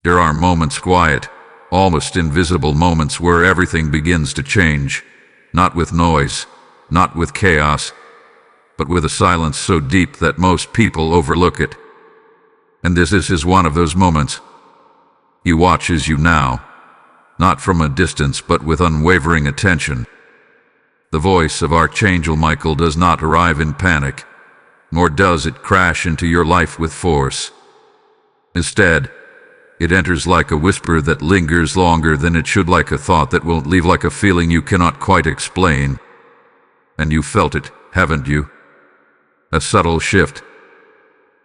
There are moments, quiet, almost invisible moments, where everything begins to change, not with noise, not with chaos, but with a silence so deep that most people overlook it. And this is one of those moments. He watches you now, not from a distance but with unwavering attention. The voice of Archangel Michael does not arrive in panic, nor does it crash into your life with force. Instead, it enters like a whisper that lingers longer than it should, like a thought that won't leave, like a feeling you cannot quite explain. And you felt it, haven't you? A subtle shift.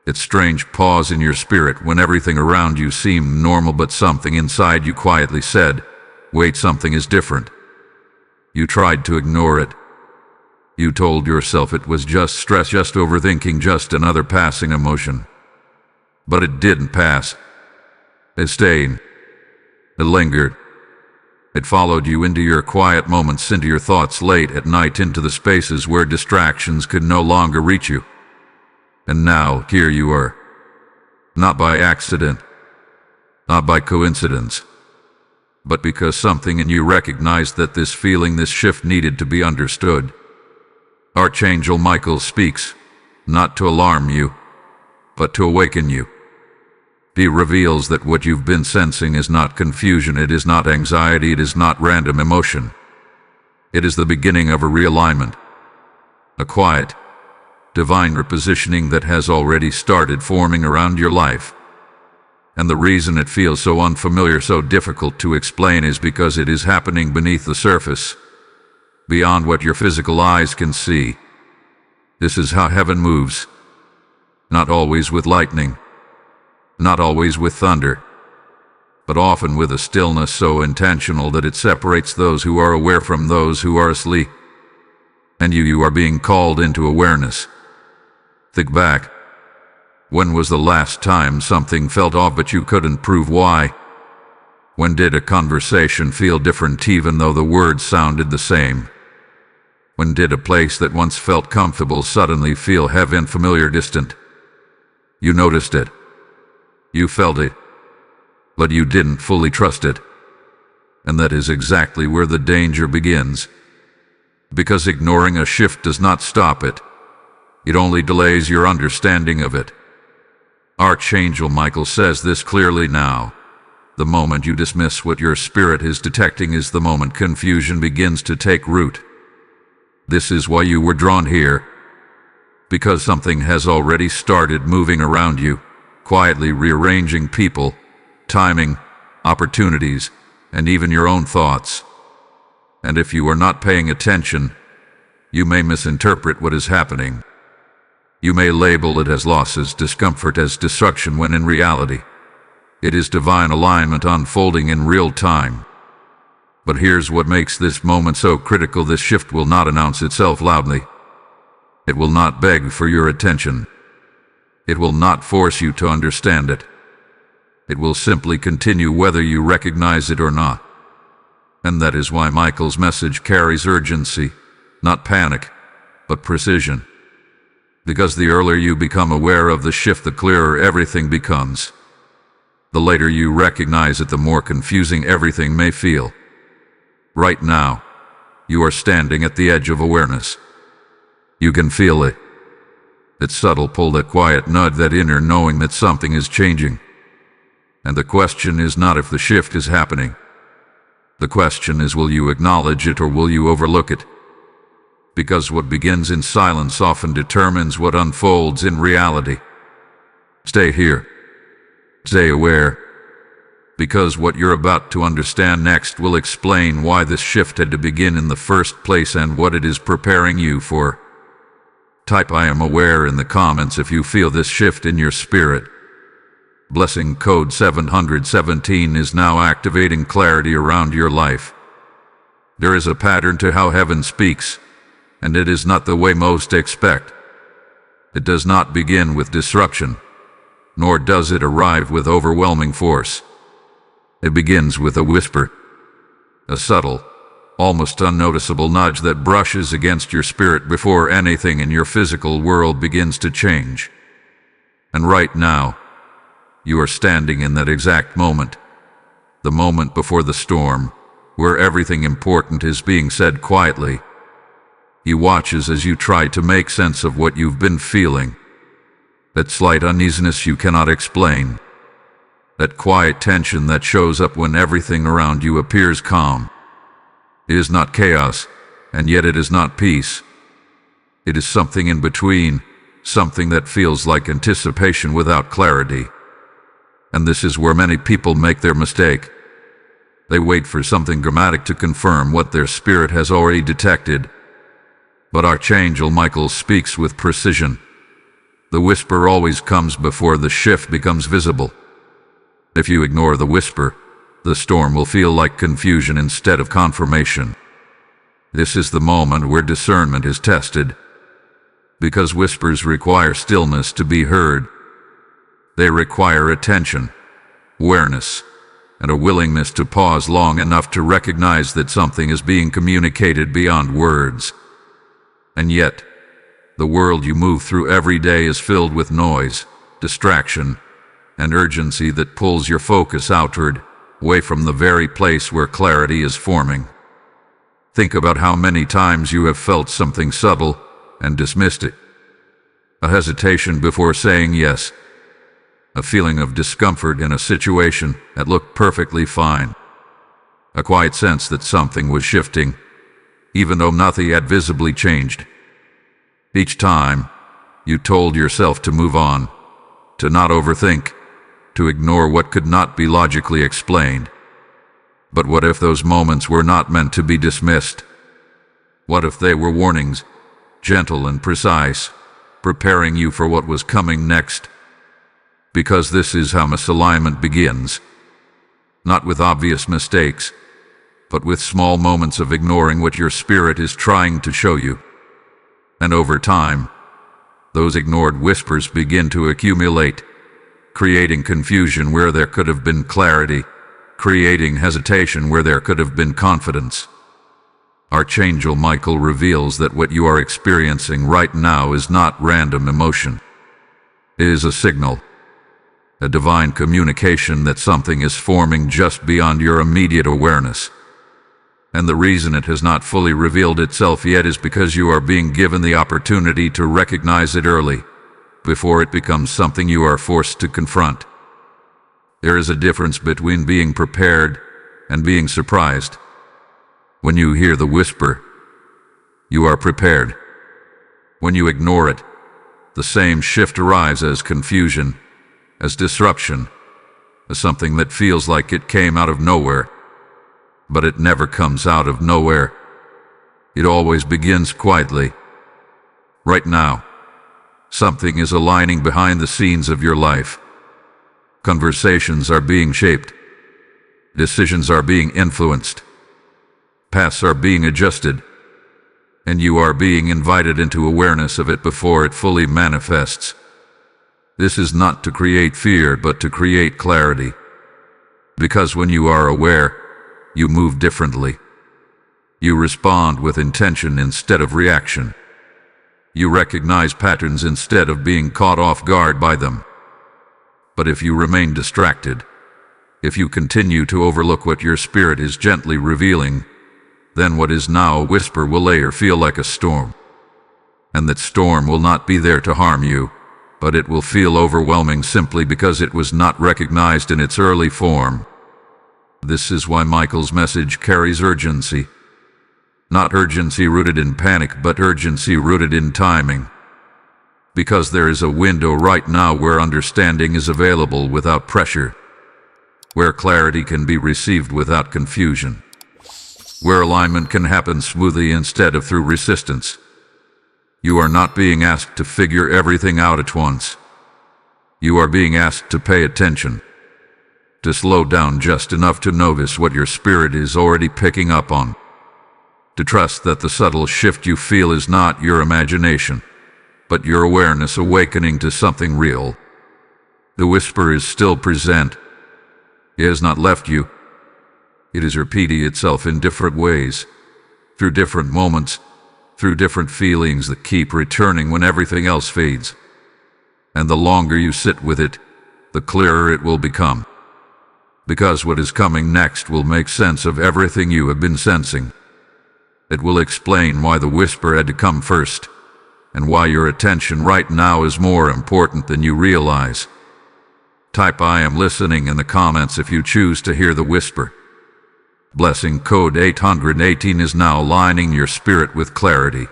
Its strange pause in your spirit when everything around you seemed normal, but something inside you quietly said, "Wait, something is different." You tried to ignore it. You told yourself it was just stress, just overthinking, just another passing emotion. But it didn't pass. It stayed. It lingered. It followed you into your quiet moments, into your thoughts late at night, into the spaces where distractions could no longer reach you. And now, here you are. Not by accident, not by coincidence, but because something in you recognized that this feeling, this shift needed to be understood. Archangel Michael speaks, not to alarm you, but to awaken you. He reveals that what you've been sensing is not confusion, it is not anxiety, it is not random emotion. It is the beginning of a realignment, a quiet, divine repositioning that has already started forming around your life. And the reason it feels so unfamiliar, so difficult to explain, is because it is happening beneath the surface, beyond what your physical eyes can see. This is how heaven moves. Not always with lightning, not always with thunder, but often with a stillness so intentional that it separates those who are aware from those who are asleep. And you are being called into awareness. Think back. When was the last time something felt off but you couldn't prove why? When did a conversation feel different even though the words sounded the same? When did a place that once felt comfortable suddenly feel heavy and familiar, distant? You noticed it. You felt it. But you didn't fully trust it. And that is exactly where the danger begins. Because ignoring a shift does not stop it. It only delays your understanding of it. Archangel Michael says this clearly now. The moment you dismiss what your spirit is detecting is the moment confusion begins to take root. This is why you were drawn here. Because something has already started moving around you, quietly rearranging people, timing, opportunities, and even your own thoughts. And if you are not paying attention, you may misinterpret what is happening. You may label it as loss, as discomfort, as destruction, when in reality, it is divine alignment unfolding in real time. But here's what makes this moment so critical. This shift will not announce itself loudly. It will not beg for your attention. It will not force you to understand it. It will simply continue whether you recognize it or not. And that is why Michael's message carries urgency, not panic, but precision. Because the earlier you become aware of the shift, the clearer everything becomes. The later you recognize it, the more confusing everything may feel. Right now, you are standing at the edge of awareness. You can feel it. That subtle pull, that quiet nudge, that inner knowing that something is changing. And the question is not if the shift is happening. The question is, will you acknowledge it or will you overlook it? Because what begins in silence often determines what unfolds in reality. Stay here. Stay aware. Because what you're about to understand next will explain why this shift had to begin in the first place and what it is preparing you for. Type "I am aware" in the comments if you feel this shift in your spirit. Blessing code 717 is now activating clarity around your life. There is a pattern to how heaven speaks, and it is not the way most expect. It does not begin with disruption, nor does it arrive with overwhelming force. It begins with a whisper, a subtle, almost unnoticeable nudge that brushes against your spirit before anything in your physical world begins to change. And right now, You are standing in that exact moment, the moment before the storm, where everything important is being said quietly. He watches as you try to make sense of what you've been feeling. That slight uneasiness you cannot explain. That quiet tension that shows up when everything around you appears calm. It is not chaos, and yet it is not peace. It is something in between, something that feels like anticipation without clarity. And this is where many people make their mistake. They wait for something dramatic to confirm what their spirit has already detected. But Archangel Michael speaks with precision. The whisper always comes before the shift becomes visible. If you ignore the whisper, the storm will feel like confusion instead of confirmation. This is the moment where discernment is tested. Because whispers require stillness to be heard. They require attention, awareness, and a willingness to pause long enough to recognize that something is being communicated beyond words. And yet, the world you move through every day is filled with noise, distraction, and urgency that pulls your focus outward, away from the very place where clarity is forming. Think about how many times you have felt something subtle and dismissed it. A hesitation before saying yes. A feeling of discomfort in a situation that looked perfectly fine. A quiet sense that something was shifting, even though nothing had visibly changed. Each time, you told yourself to move on, to not overthink, to ignore what could not be logically explained. But what if those moments were not meant to be dismissed? What if they were warnings, gentle and precise, preparing you for what was coming next? Because this is how misalignment begins. Not with obvious mistakes, but with small moments of ignoring what your spirit is trying to show you. And over time, those ignored whispers begin to accumulate, creating confusion where there could have been clarity, creating hesitation where there could have been confidence. Archangel Michael reveals that what you are experiencing right now is not random emotion. It is a signal, a divine communication that something is forming just beyond your immediate awareness. And the reason it has not fully revealed itself yet is because you are being given the opportunity to recognize it early, before it becomes something you are forced to confront. There is a difference between being prepared and being surprised. When you hear the whisper, you are prepared. When you ignore it, the same shift arrives as confusion, as disruption, as something that feels like it came out of nowhere. But it never comes out of nowhere. It always begins quietly. Right now, something is aligning behind the scenes of your life. Conversations are being shaped. Decisions are being influenced. Paths are being adjusted. And you are being invited into awareness of it before it fully manifests. This is not to create fear, but to create clarity. Because when you are aware, you move differently. You respond with intention instead of reaction. You recognize patterns instead of being caught off guard by them. But if you remain distracted, if you continue to overlook what your spirit is gently revealing, then what is now a whisper will later feel like a storm. And that storm will not be there to harm you, but it will feel overwhelming simply because it was not recognized in its early form. This is why Michael's message carries urgency. Not urgency rooted in panic, but urgency rooted in timing. Because there is a window right now where understanding is available without pressure, where clarity can be received without confusion, where alignment can happen smoothly instead of through resistance. You are not being asked to figure everything out at once. You are being asked to pay attention, to slow down just enough to notice what your spirit is already picking up on, to trust that the subtle shift you feel is not your imagination, but your awareness awakening to something real. The whisper is still present. It has not left you. It is repeating itself in different ways, through different moments, through different feelings that keep returning when everything else fades. And the longer you sit with it, the clearer it will become. Because what is coming next will make sense of everything you have been sensing. It will explain why the whisper had to come first, and why your attention right now is more important than you realize. Type "I am listening" in the comments if you choose to hear the whisper. Blessing code 818 is now aligning your spirit with clarity.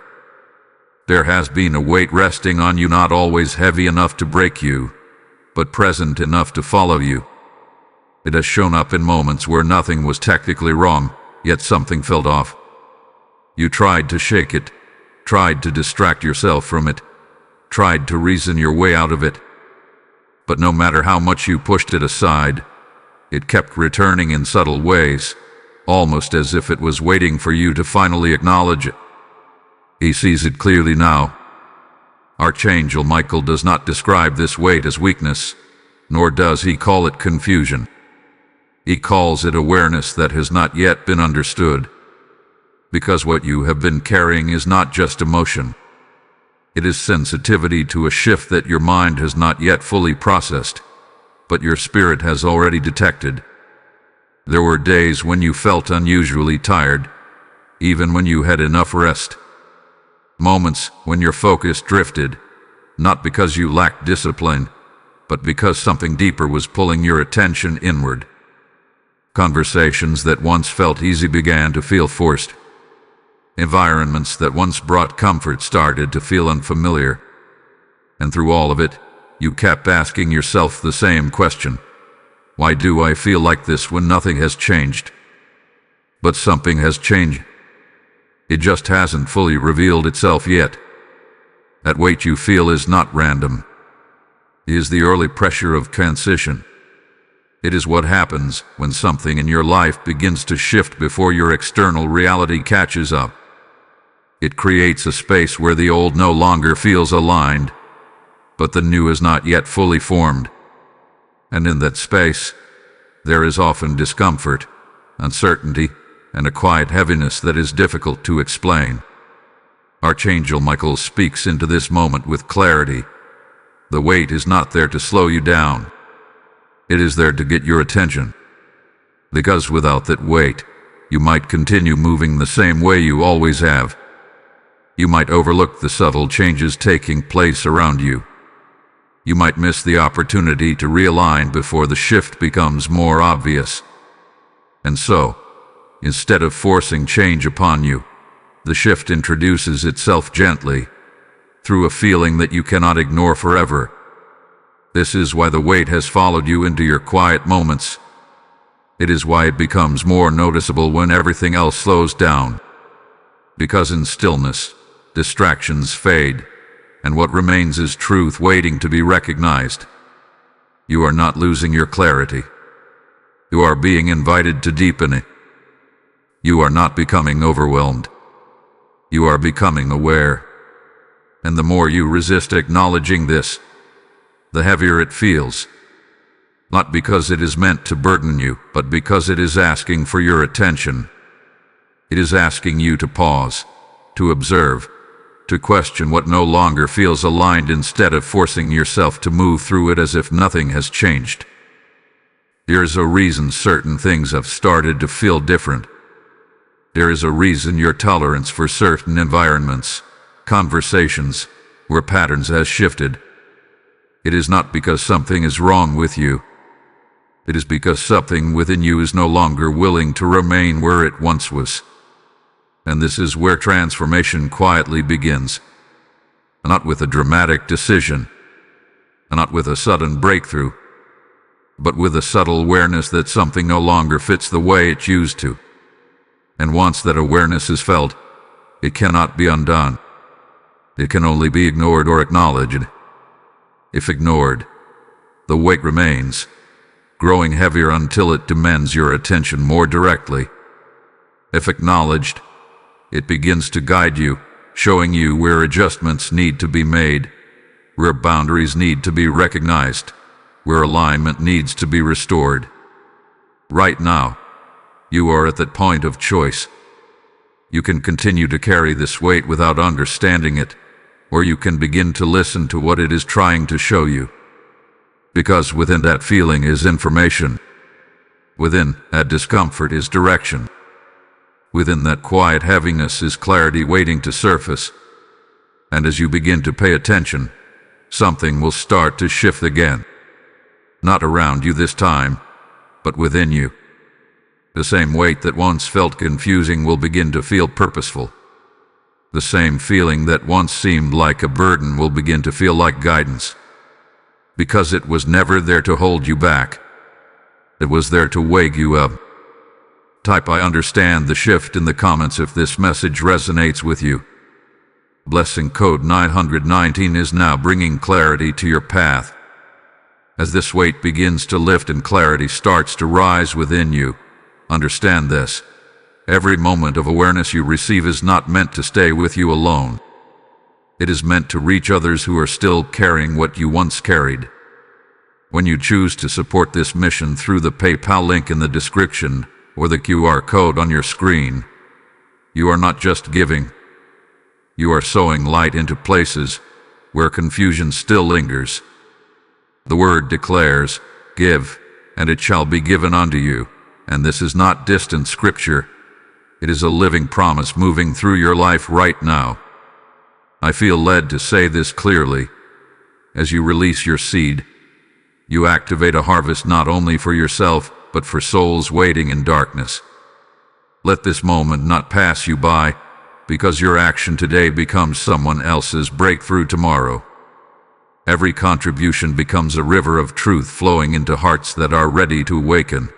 There has been a weight resting on you, not always heavy enough to break you, but present enough to follow you. It has shown up in moments where nothing was technically wrong, yet something felt off. You tried to shake it, tried to distract yourself from it, tried to reason your way out of it. But no matter how much you pushed it aside, it kept returning in subtle ways, almost as if it was waiting for you to finally acknowledge it. He sees it clearly now. Archangel Michael does not describe this weight as weakness, nor does he call it confusion. He calls it awareness that has not yet been understood. Because what you have been carrying is not just emotion. It is sensitivity to a shift that your mind has not yet fully processed, but your spirit has already detected. There were days when you felt unusually tired, even when you had enough rest. Moments when your focus drifted, not because you lacked discipline, but because something deeper was pulling your attention inward. Conversations that once felt easy began to feel forced. Environments that once brought comfort started to feel unfamiliar. And through all of it, you kept asking yourself the same question. Why do I feel like this when nothing has changed? But something has changed. It just hasn't fully revealed itself yet. That weight you feel is not random. It is the early pressure of transition. It is what happens when something in your life begins to shift before your external reality catches up. It creates a space where the old no longer feels aligned, but the new is not yet fully formed. And in that space, there is often discomfort, uncertainty, and a quiet heaviness that is difficult to explain. Archangel Michael speaks into this moment with clarity. The weight is not there to slow you down. It is there to get your attention. Because without that weight, you might continue moving the same way you always have. You might overlook the subtle changes taking place around you. You might miss the opportunity to realign before the shift becomes more obvious. And so, instead of forcing change upon you, the shift introduces itself gently, through a feeling that you cannot ignore forever. This is why the weight has followed you into your quiet moments. It is why it becomes more noticeable when everything else slows down. Because in stillness, distractions fade, and what remains is truth waiting to be recognized. You are not losing your clarity. You are being invited to deepen it. You are not becoming overwhelmed. You are becoming aware. And the more you resist acknowledging this, the heavier it feels. Not because it is meant to burden you, but because it is asking for your attention. It is asking you to pause, to observe, to question what no longer feels aligned instead of forcing yourself to move through it as if nothing has changed. There is a reason certain things have started to feel different. There is a reason your tolerance for certain environments, conversations, where patterns has shifted. It is not because something is wrong with you. It is because something within you is no longer willing to remain where it once was. And this is where transformation quietly begins. Not with a dramatic decision, not with a sudden breakthrough, but with a subtle awareness that something no longer fits the way it used to. And once that awareness is felt, it cannot be undone. It can only be ignored or acknowledged. If ignored, the weight remains, growing heavier until it demands your attention more directly. If acknowledged, it begins to guide you, showing you where adjustments need to be made, where boundaries need to be recognized, where alignment needs to be restored. Right now, you are at that point of choice. You can continue to carry this weight without understanding it, or you can begin to listen to what it is trying to show you. Because within that feeling is information. Within that discomfort is direction. Within that quiet heaviness is clarity waiting to surface. And as you begin to pay attention, something will start to shift again. Not around you this time, but within you. The same weight that once felt confusing will begin to feel purposeful. The same feeling that once seemed like a burden will begin to feel like guidance. Because it was never there to hold you back. It was there to wake you up. Type "I understand" the shift in the comments if this message resonates with you. Blessing code 919 is now bringing clarity to your path. As this weight begins to lift and clarity starts to rise within you, understand this. Every moment of awareness you receive is not meant to stay with you alone. It is meant to reach others who are still carrying what you once carried. When you choose to support this mission through the PayPal link in the description or the QR code on your screen, you are not just giving. You are sowing light into places where confusion still lingers. The word declares, "Give, and it shall be given unto you." And this is not distant scripture. It is a living promise moving through your life right now. I feel led to say this clearly. As you release your seed, you activate a harvest not only for yourself, but for souls waiting in darkness. Let this moment not pass you by, because your action today becomes someone else's breakthrough tomorrow. Every contribution becomes a river of truth flowing into hearts that are ready to awaken.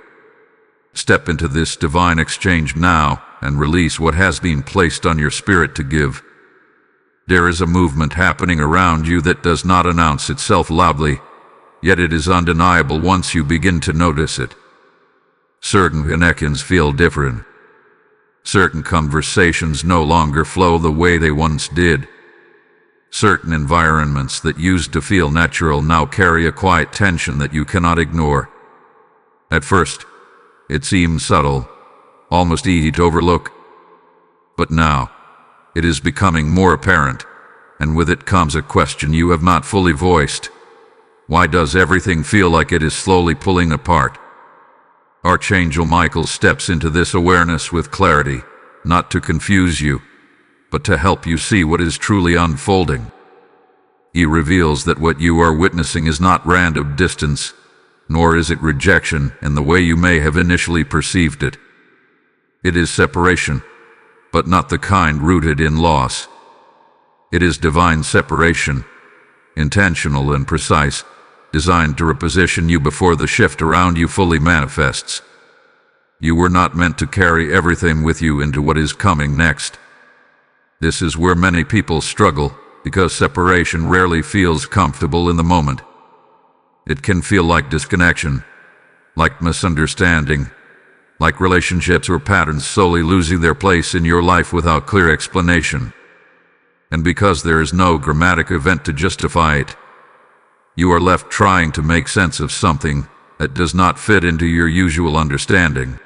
Step into this divine exchange now and release what has been placed on your spirit to give. There is a movement happening around you that does not announce itself loudly, yet it is undeniable once you begin to notice it. Certain connections feel different. Certain conversations no longer flow the way they once did. Certain environments that used to feel natural now carry a quiet tension that you cannot ignore. At first, it seems subtle, almost easy to overlook. But now, it is becoming more apparent, and with it comes a question you have not fully voiced. Why does everything feel like it is slowly pulling apart? Archangel Michael steps into this awareness with clarity, not to confuse you, but to help you see what is truly unfolding. He reveals that what you are witnessing is not random distance, nor is it rejection in the way you may have initially perceived it. It is separation, but not the kind rooted in loss. It is divine separation, intentional and precise, designed to reposition you before the shift around you fully manifests. You were not meant to carry everything with you into what is coming next. This is where many people struggle, because separation rarely feels comfortable in the moment. It can feel like disconnection, like misunderstanding, like relationships or patterns slowly losing their place in your life without clear explanation. And because there is no dramatic event to justify it, you are left trying to make sense of something that does not fit into your usual understanding.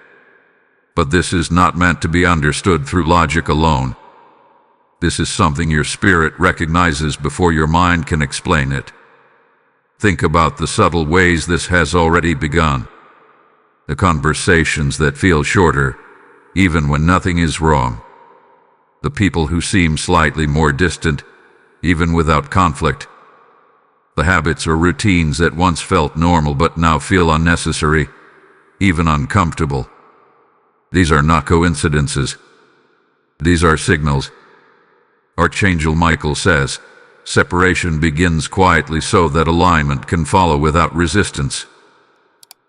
But this is not meant to be understood through logic alone. This is something your spirit recognizes before your mind can explain it. Think about the subtle ways this has already begun. The conversations that feel shorter, even when nothing is wrong. The people who seem slightly more distant, even without conflict. The habits or routines that once felt normal but now feel unnecessary, even uncomfortable. These are not coincidences. These are signals. Archangel Michael says, separation begins quietly so that alignment can follow without resistance.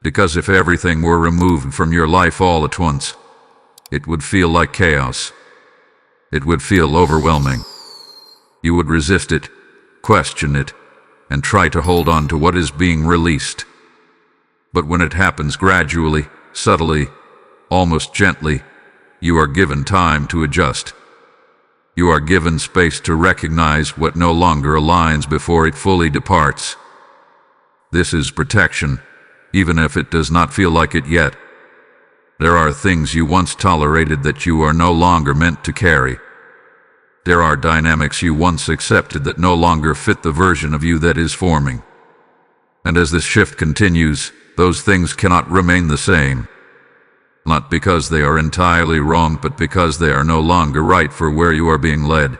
Because if everything were removed from your life all at once, it would feel like chaos. It would feel overwhelming. You would resist it, question it, and try to hold on to what is being released. But when it happens gradually, subtly, almost gently, you are given time to adjust. You are given space to recognize what no longer aligns before it fully departs. This is protection, even if it does not feel like it yet. There are things you once tolerated that you are no longer meant to carry. There are dynamics you once accepted that no longer fit the version of you that is forming. And as this shift continues, those things cannot remain the same. Not because they are entirely wrong, but because they are no longer right for where you are being led.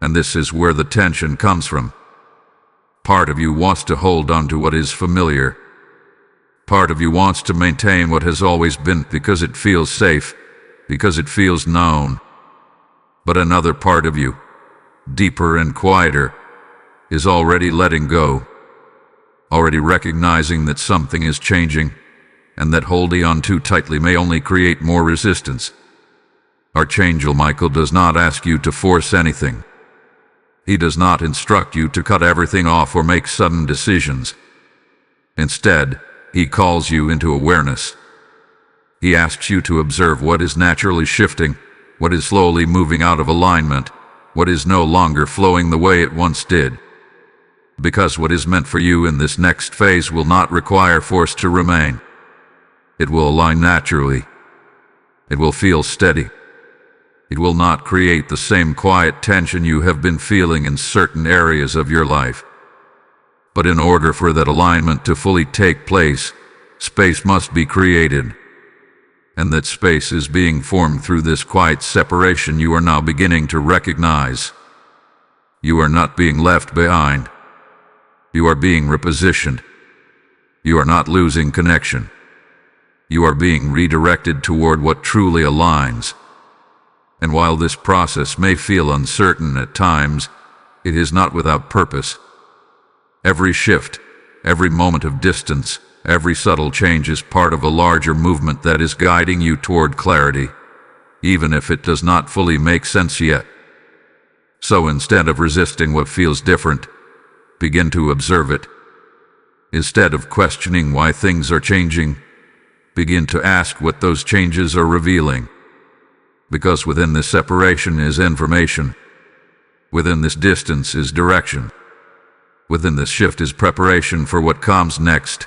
And this is where the tension comes from. Part of you wants to hold on to what is familiar. Part of you wants to maintain what has always been because it feels safe, because it feels known. But another part of you, deeper and quieter, is already letting go, already recognizing that something is changing, and that holding on too tightly may only create more resistance. Archangel Michael does not ask you to force anything. He does not instruct you to cut everything off or make sudden decisions. Instead, he calls you into awareness. He asks you to observe what is naturally shifting, what is slowly moving out of alignment, what is no longer flowing the way it once did. Because what is meant for you in this next phase will not require force to remain. It will align naturally. It will feel steady. It will not create the same quiet tension you have been feeling in certain areas of your life. But in order for that alignment to fully take place, space must be created. And that space is being formed through this quiet separation you are now beginning to recognize. You are not being left behind. You are being repositioned. You are not losing connection. You are being redirected toward what truly aligns. And while this process may feel uncertain at times, it is not without purpose. Every shift, every moment of distance, every subtle change is part of a larger movement that is guiding you toward clarity, even if it does not fully make sense yet. So instead of resisting what feels different, begin to observe it. Instead of questioning why things are changing, begin to ask what those changes are revealing. Because within this separation is information. Within this distance is direction. Within this shift is preparation for what comes next.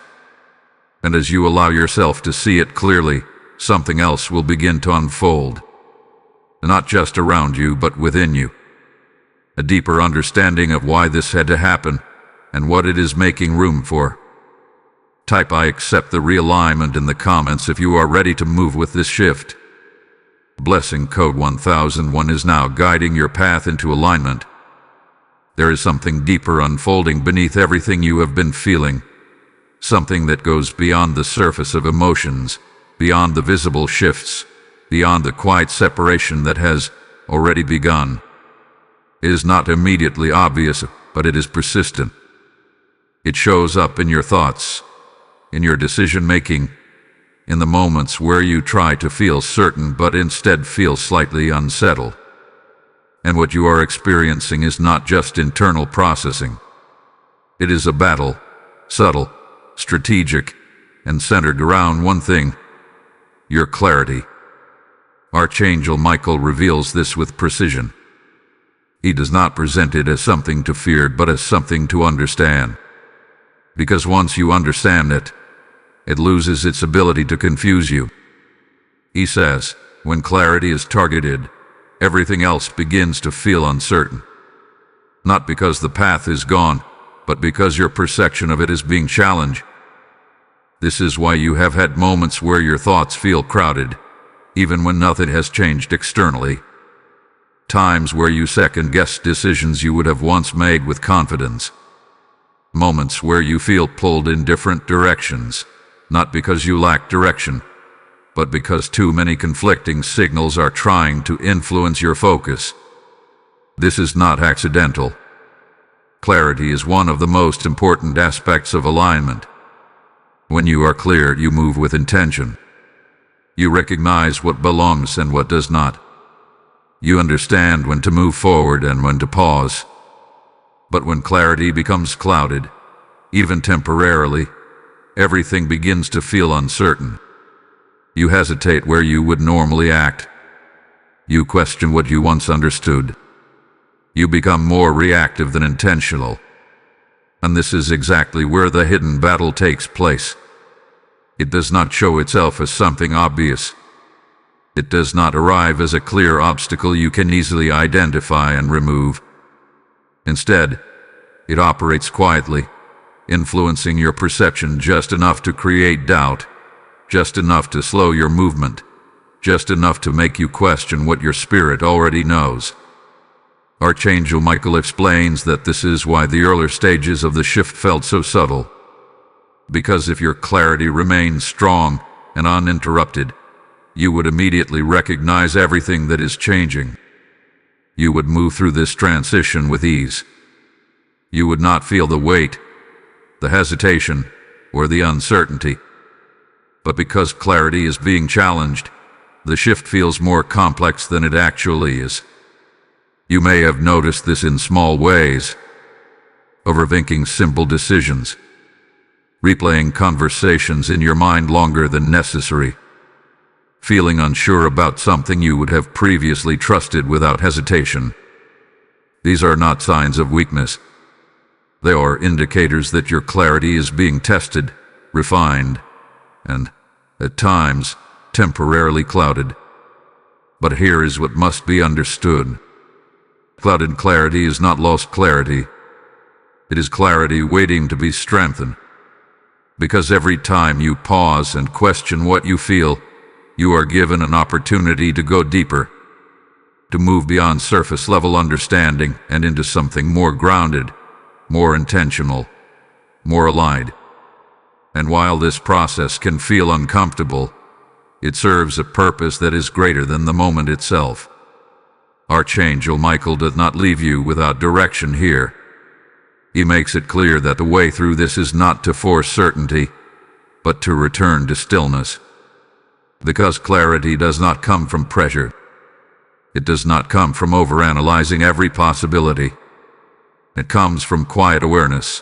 And as you allow yourself to see it clearly, something else will begin to unfold. Not just around you, but within you. A deeper understanding of why this had to happen and what it is making room for. Type "I accept the realignment" in the comments if you are ready to move with this shift. Blessing code 1001 is now guiding your path into alignment. There is something deeper unfolding beneath everything you have been feeling. Something that goes beyond the surface of emotions, beyond the visible shifts, beyond the quiet separation that has already begun. It is not immediately obvious, but it is persistent. It shows up in your thoughts, in your decision-making, in the moments where you try to feel certain but instead feel slightly unsettled. And what you are experiencing is not just internal processing. It is a battle, subtle, strategic, and centered around one thing: your clarity. Archangel Michael reveals this with precision. He does not present it as something to fear, but as something to understand. Because once you understand it, it loses its ability to confuse you. He says, when clarity is targeted, everything else begins to feel uncertain. Not because the path is gone, but because your perception of it is being challenged. This is why you have had moments where your thoughts feel crowded, even when nothing has changed externally. Times where you second-guess decisions you would have once made with confidence. Moments where you feel pulled in different directions, not because you lack direction, but because too many conflicting signals are trying to influence your focus. This is not accidental. Clarity is one of the most important aspects of alignment. When you are clear, you move with intention. You recognize what belongs and what does not. You understand when to move forward and when to pause. But when clarity becomes clouded, even temporarily, everything begins to feel uncertain. You hesitate where you would normally act. You question what you once understood. You become more reactive than intentional. And this is exactly where the hidden battle takes place. It does not show itself as something obvious. It does not arrive as a clear obstacle you can easily identify and remove. Instead, it operates quietly, influencing your perception just enough to create doubt, just enough to slow your movement, just enough to make you question what your spirit already knows. Archangel Michael explains that this is why the earlier stages of the shift felt so subtle. Because if your clarity remained strong and uninterrupted, you would immediately recognize everything that is changing. You would move through this transition with ease. You would not feel the weight, the hesitation, or the uncertainty. But because clarity is being challenged, the shift feels more complex than it actually is. You may have noticed this in small ways: overthinking simple decisions, replaying conversations in your mind longer than necessary, feeling unsure about something you would have previously trusted without hesitation. These are not signs of weakness. They are indicators that your clarity is being tested, refined, and, at times, temporarily clouded. But here is what must be understood. Clouded clarity is not lost clarity. It is clarity waiting to be strengthened. Because every time you pause and question what you feel, you are given an opportunity to go deeper, to move beyond surface-level understanding and into something more grounded, more intentional, more aligned. And while this process can feel uncomfortable, it serves a purpose that is greater than the moment itself. Archangel Michael does not leave you without direction here. He makes it clear that the way through this is not to force certainty, but to return to stillness. Because clarity does not come from pressure. It does not come from overanalyzing every possibility. It comes from quiet awareness,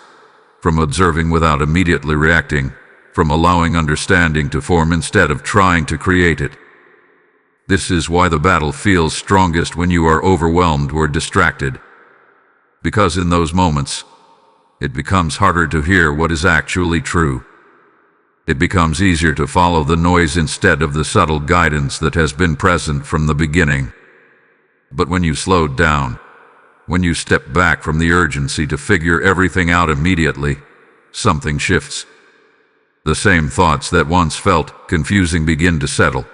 from observing without immediately reacting, from allowing understanding to form instead of trying to create it. This is why the battle feels strongest when you are overwhelmed or distracted. Because in those moments, it becomes harder to hear what is actually true. It becomes easier to follow the noise instead of the subtle guidance that has been present from the beginning. But when you slow down, when you step back from the urgency to figure everything out immediately, something shifts. The same thoughts that once felt confusing begin to settle.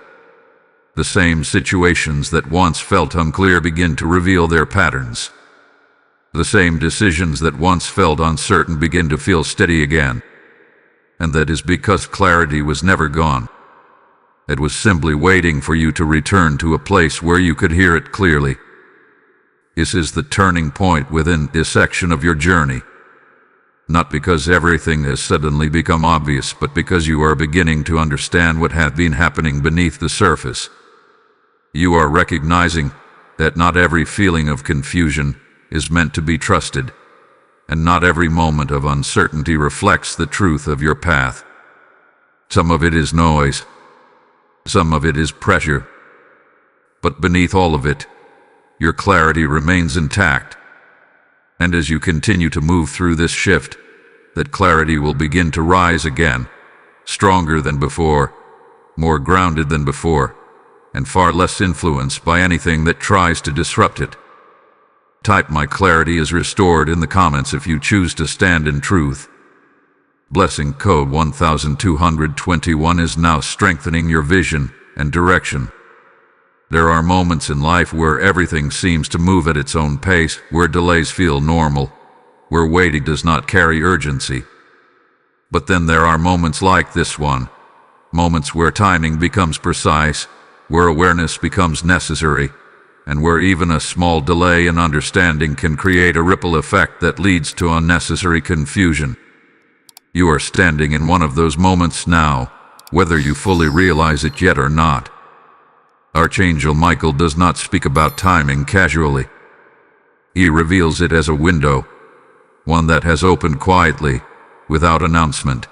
The same situations that once felt unclear begin to reveal their patterns. The same decisions that once felt uncertain begin to feel steady again. And that is because clarity was never gone. It was simply waiting for you to return to a place where you could hear it clearly. This is the turning point within this section of your journey. Not because everything has suddenly become obvious, but because you are beginning to understand what had been happening beneath the surface. You are recognizing that not every feeling of confusion is meant to be trusted, and not every moment of uncertainty reflects the truth of your path. Some of it is noise, some of it is pressure, but beneath all of it, your clarity remains intact. And as you continue to move through this shift, that clarity will begin to rise again, stronger than before, more grounded than before, and far less influenced by anything that tries to disrupt it. Type "My clarity is restored" in the comments if you choose to stand in truth. Blessing code 1221 is now strengthening your vision and direction. There are moments in life where everything seems to move at its own pace, where delays feel normal, where waiting does not carry urgency. But then there are moments like this one, moments where timing becomes precise, where awareness becomes necessary, and where even a small delay in understanding can create a ripple effect that leads to unnecessary confusion. You are standing in one of those moments now, whether you fully realize it yet or not. Archangel Michael does not speak about timing casually. He reveals it as a window, one that has opened quietly, without announcement,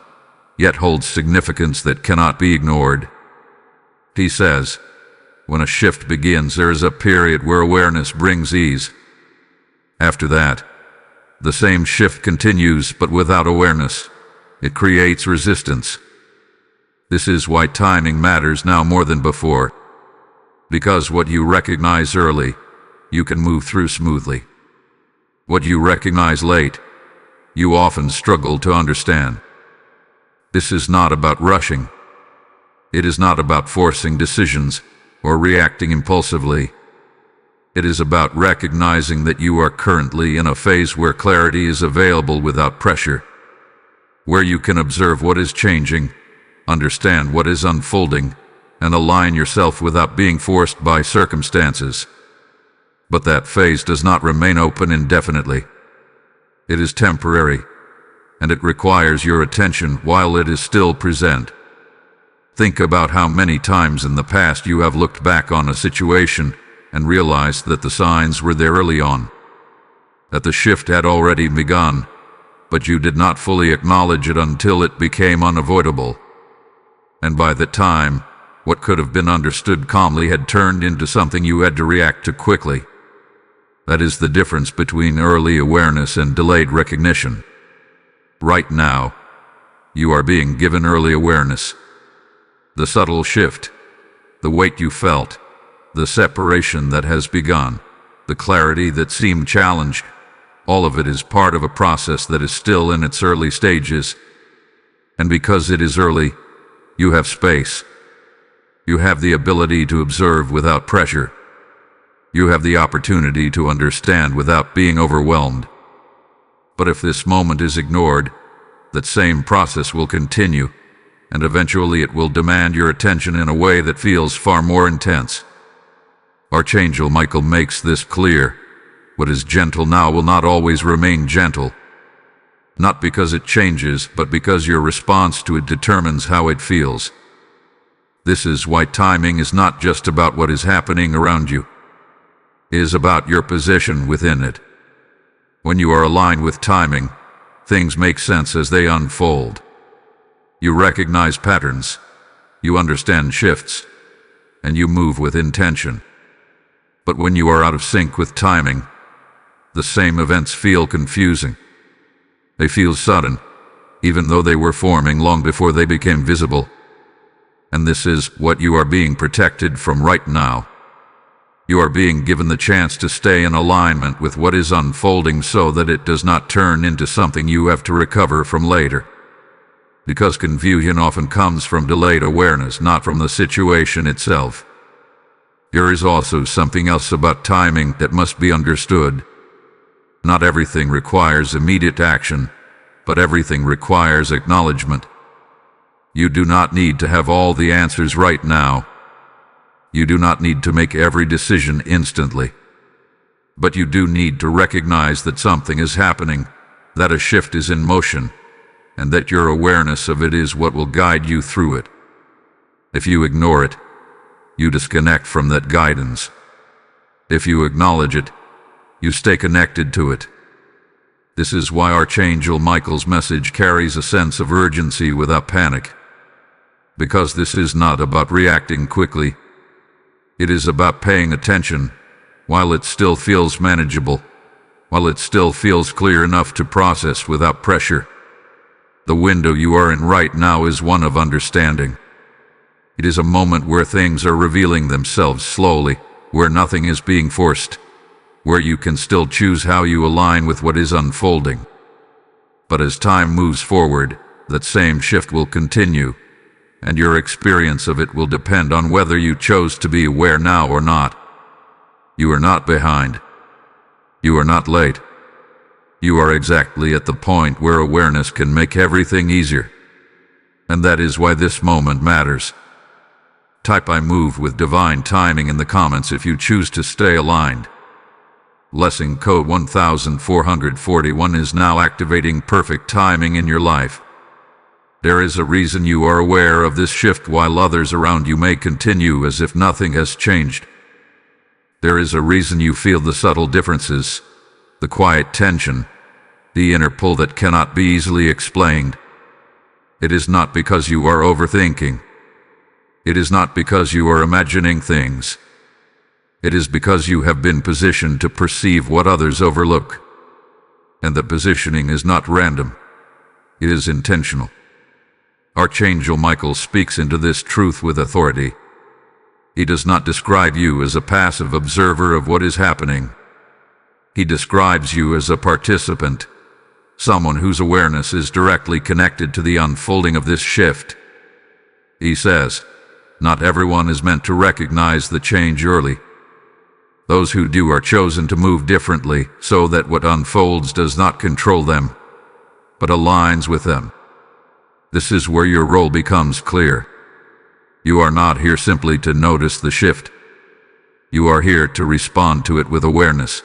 yet holds significance that cannot be ignored. He says, when a shift begins, there is a period where awareness brings ease. After that, the same shift continues, but without awareness, it creates resistance. This is why timing matters now more than before. Because what you recognize early, you can move through smoothly. What you recognize late, you often struggle to understand. This is not about rushing. It is not about forcing decisions or reacting impulsively. It is about recognizing that you are currently in a phase where clarity is available without pressure, where you can observe what is changing, understand what is unfolding, and align yourself without being forced by circumstances. But that phase does not remain open indefinitely. It is temporary, and it requires your attention while it is still present. Think about how many times in the past you have looked back on a situation and realized that the signs were there early on, that the shift had already begun, but you did not fully acknowledge it until it became unavoidable. And by that time, what could have been understood calmly had turned into something you had to react to quickly. That is the difference between early awareness and delayed recognition. Right now, you are being given early awareness. The subtle shift, the weight you felt, the separation that has begun, the clarity that seemed challenged, all of it is part of a process that is still in its early stages. And because it is early, you have space. You have the ability to observe without pressure. You have the opportunity to understand without being overwhelmed. But if this moment is ignored, that same process will continue, and eventually it will demand your attention in a way that feels far more intense. Archangel Michael makes this clear. What is gentle now will not always remain gentle. Not because it changes, but because your response to it determines how it feels. This is why timing is not just about what is happening around you. It is about your position within it. When you are aligned with timing, things make sense as they unfold. You recognize patterns, you understand shifts, and you move with intention. But when you are out of sync with timing, the same events feel confusing. They feel sudden, even though they were forming long before they became visible. And this is what you are being protected from right now. You are being given the chance to stay in alignment with what is unfolding so that it does not turn into something you have to recover from later. Because confusion often comes from delayed awareness, not from the situation itself. There is also something else about timing that must be understood. Not everything requires immediate action, but everything requires acknowledgement. You do not need to have all the answers right now. You do not need to make every decision instantly. But you do need to recognize that something is happening, that a shift is in motion, and that your awareness of it is what will guide you through it. If you ignore it, you disconnect from that guidance. If you acknowledge it, you stay connected to it. This is why Archangel Michael's message carries a sense of urgency without panic. Because this is not about reacting quickly. It is about paying attention while it still feels manageable, while it still feels clear enough to process without pressure. The window you are in right now is one of understanding. It is a moment where things are revealing themselves slowly, where nothing is being forced, where you can still choose how you align with what is unfolding. But as time moves forward, that same shift will continue, and your experience of it will depend on whether you chose to be aware now or not. You are not behind. You are not late. You are exactly at the point where awareness can make everything easier. And that is why this moment matters. Type "I move with divine timing" in the comments if you choose to stay aligned. Blessing code 1441 is now activating perfect timing in your life. There is a reason you are aware of this shift while others around you may continue as if nothing has changed. There is a reason you feel the subtle differences, the quiet tension, the inner pull that cannot be easily explained. It is not because you are overthinking. It is not because you are imagining things. It is because you have been positioned to perceive what others overlook. And the positioning is not random. It is intentional. Archangel Michael speaks into this truth with authority. He does not describe you as a passive observer of what is happening. He describes you as a participant, someone whose awareness is directly connected to the unfolding of this shift. He says, not everyone is meant to recognize the change early. Those who do are chosen to move differently so that what unfolds does not control them, but aligns with them. This is where your role becomes clear. You are not here simply to notice the shift. You are here to respond to it with awareness,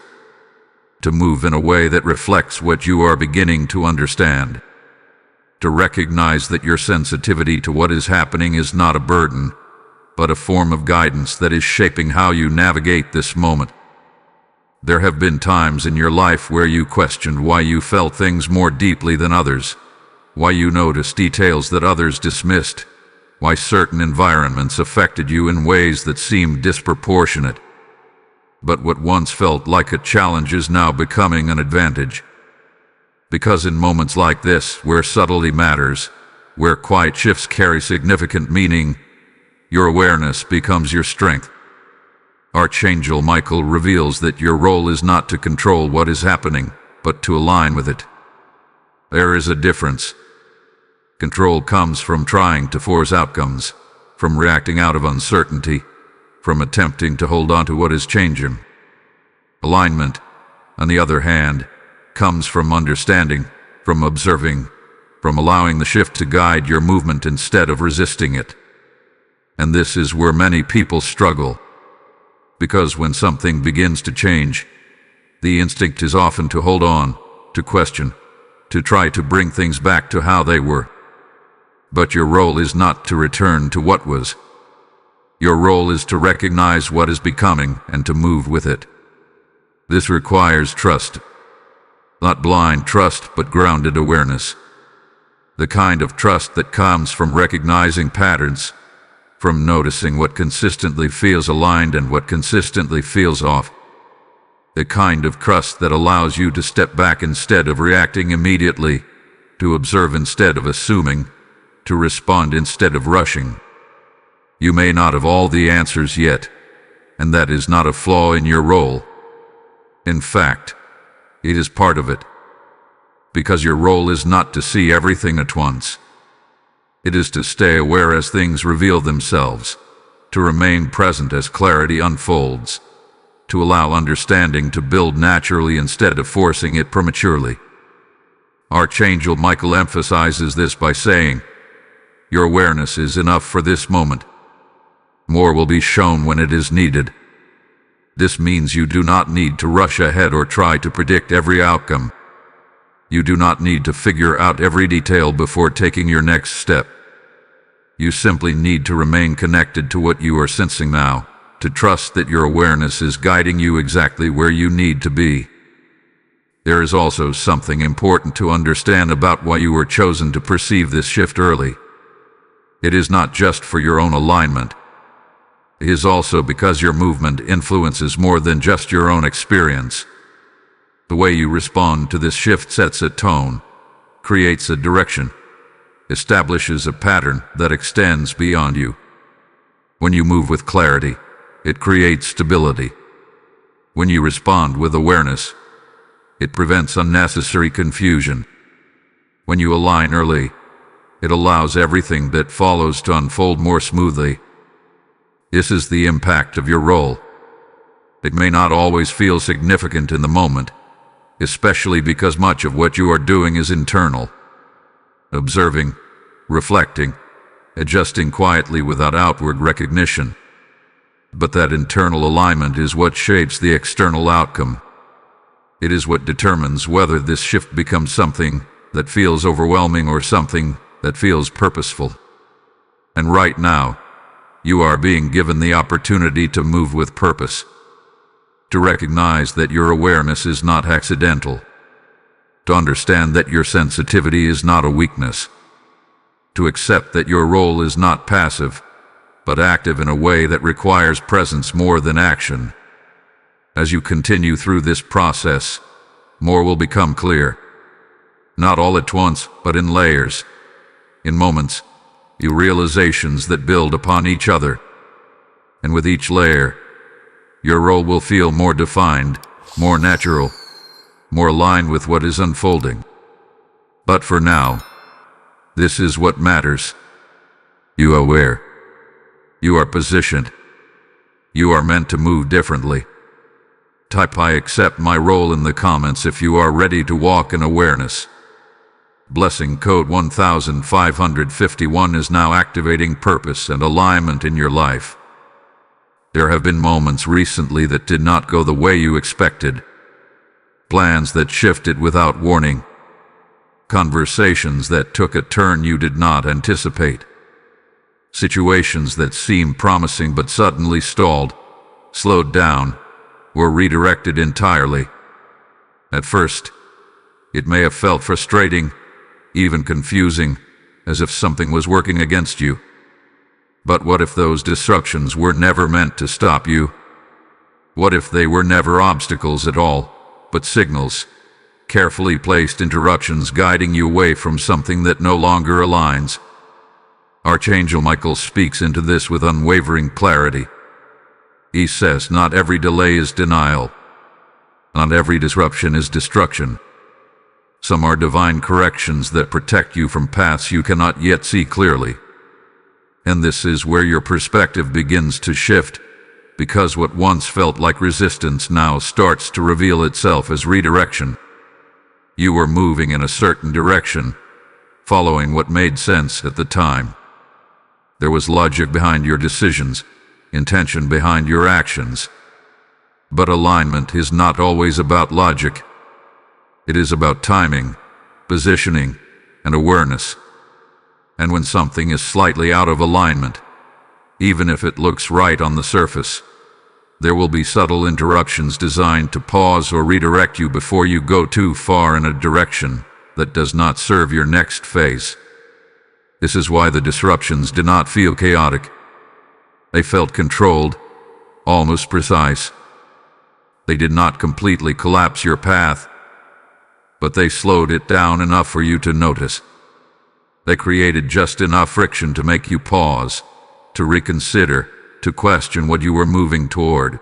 to move in a way that reflects what you are beginning to understand, to recognize that your sensitivity to what is happening is not a burden, but a form of guidance that is shaping how you navigate this moment. There have been times in your life where you questioned why you felt things more deeply than others, why you noticed details that others dismissed, why certain environments affected you in ways that seemed disproportionate. But what once felt like a challenge is now becoming an advantage. Because in moments like this, where subtlety matters, where quiet shifts carry significant meaning, your awareness becomes your strength. Archangel Michael reveals that your role is not to control what is happening, but to align with it. There is a difference. Control comes from trying to force outcomes, from reacting out of uncertainty, from attempting to hold on to what is changing. Alignment, on the other hand, comes from understanding, from observing, from allowing the shift to guide your movement instead of resisting it. And this is where many people struggle. Because when something begins to change, the instinct is often to hold on, to question, to try to bring things back to how they were. But your role is not to return to what was. Your role is to recognize what is becoming and to move with it. This requires trust. Not blind trust, but grounded awareness. The kind of trust that comes from recognizing patterns, from noticing what consistently feels aligned and what consistently feels off. The kind of trust that allows you to step back instead of reacting immediately, to observe instead of assuming, to respond instead of rushing. You may not have all the answers yet, and that is not a flaw in your role. In fact, it is part of it. Because your role is not to see everything at once. It is to stay aware as things reveal themselves, to remain present as clarity unfolds, to allow understanding to build naturally instead of forcing it prematurely. Archangel Michael emphasizes this by saying, your awareness is enough for this moment. More will be shown when it is needed. This means you do not need to rush ahead or try to predict every outcome. You do not need to figure out every detail before taking your next step. You simply need to remain connected to what you are sensing now, to trust that your awareness is guiding you exactly where you need to be. There is also something important to understand about why you were chosen to perceive this shift early. It is not just for your own alignment. It is also because your movement influences more than just your own experience. The way you respond to this shift sets a tone, creates a direction, establishes a pattern that extends beyond you. When you move with clarity, it creates stability. When you respond with awareness, it prevents unnecessary confusion. When you align early, it allows everything that follows to unfold more smoothly. This is the impact of your role. It may not always feel significant in the moment, especially because much of what you are doing is internal. Observing, reflecting, adjusting quietly without outward recognition. But that internal alignment is what shapes the external outcome. It is what determines whether this shift becomes something that feels overwhelming or something that feels purposeful. And right now, you are being given the opportunity to move with purpose. To recognize that your awareness is not accidental. To understand that your sensitivity is not a weakness. To accept that your role is not passive, but active in a way that requires presence more than action. As you continue through this process, more will become clear. Not all at once, but in layers. In moments, realizations that build upon each other. And with each layer, your role will feel more defined, more natural, more aligned with what is unfolding. But for now, this is what matters. You are aware. You are positioned. You are meant to move differently. Type "I accept my role" in the comments if you are ready to walk in awareness. Blessing code 1551 is now activating purpose and alignment in your life. There have been moments recently that did not go the way you expected. Plans that shifted without warning. Conversations that took a turn you did not anticipate. Situations that seemed promising but suddenly stalled, slowed down, or redirected entirely. At first, it may have felt frustrating, even confusing, as if something was working against you. But what if those disruptions were never meant to stop you? What if they were never obstacles at all, but signals, carefully placed interruptions guiding you away from something that no longer aligns? Archangel Michael speaks into this with unwavering clarity. He says, not every delay is denial. Not every disruption is destruction. Some are divine corrections that protect you from paths you cannot yet see clearly. And this is where your perspective begins to shift, because what once felt like resistance now starts to reveal itself as redirection. You were moving in a certain direction, following what made sense at the time. There was logic behind your decisions, intention behind your actions. But alignment is not always about logic. It is about timing, positioning, and awareness. And when something is slightly out of alignment, even if it looks right on the surface, there will be subtle interruptions designed to pause or redirect you before you go too far in a direction that does not serve your next phase. This is why the disruptions did not feel chaotic. They felt controlled, almost precise. They did not completely collapse your path, but they slowed it down enough for you to notice. They created just enough friction to make you pause, to reconsider, to question what you were moving toward.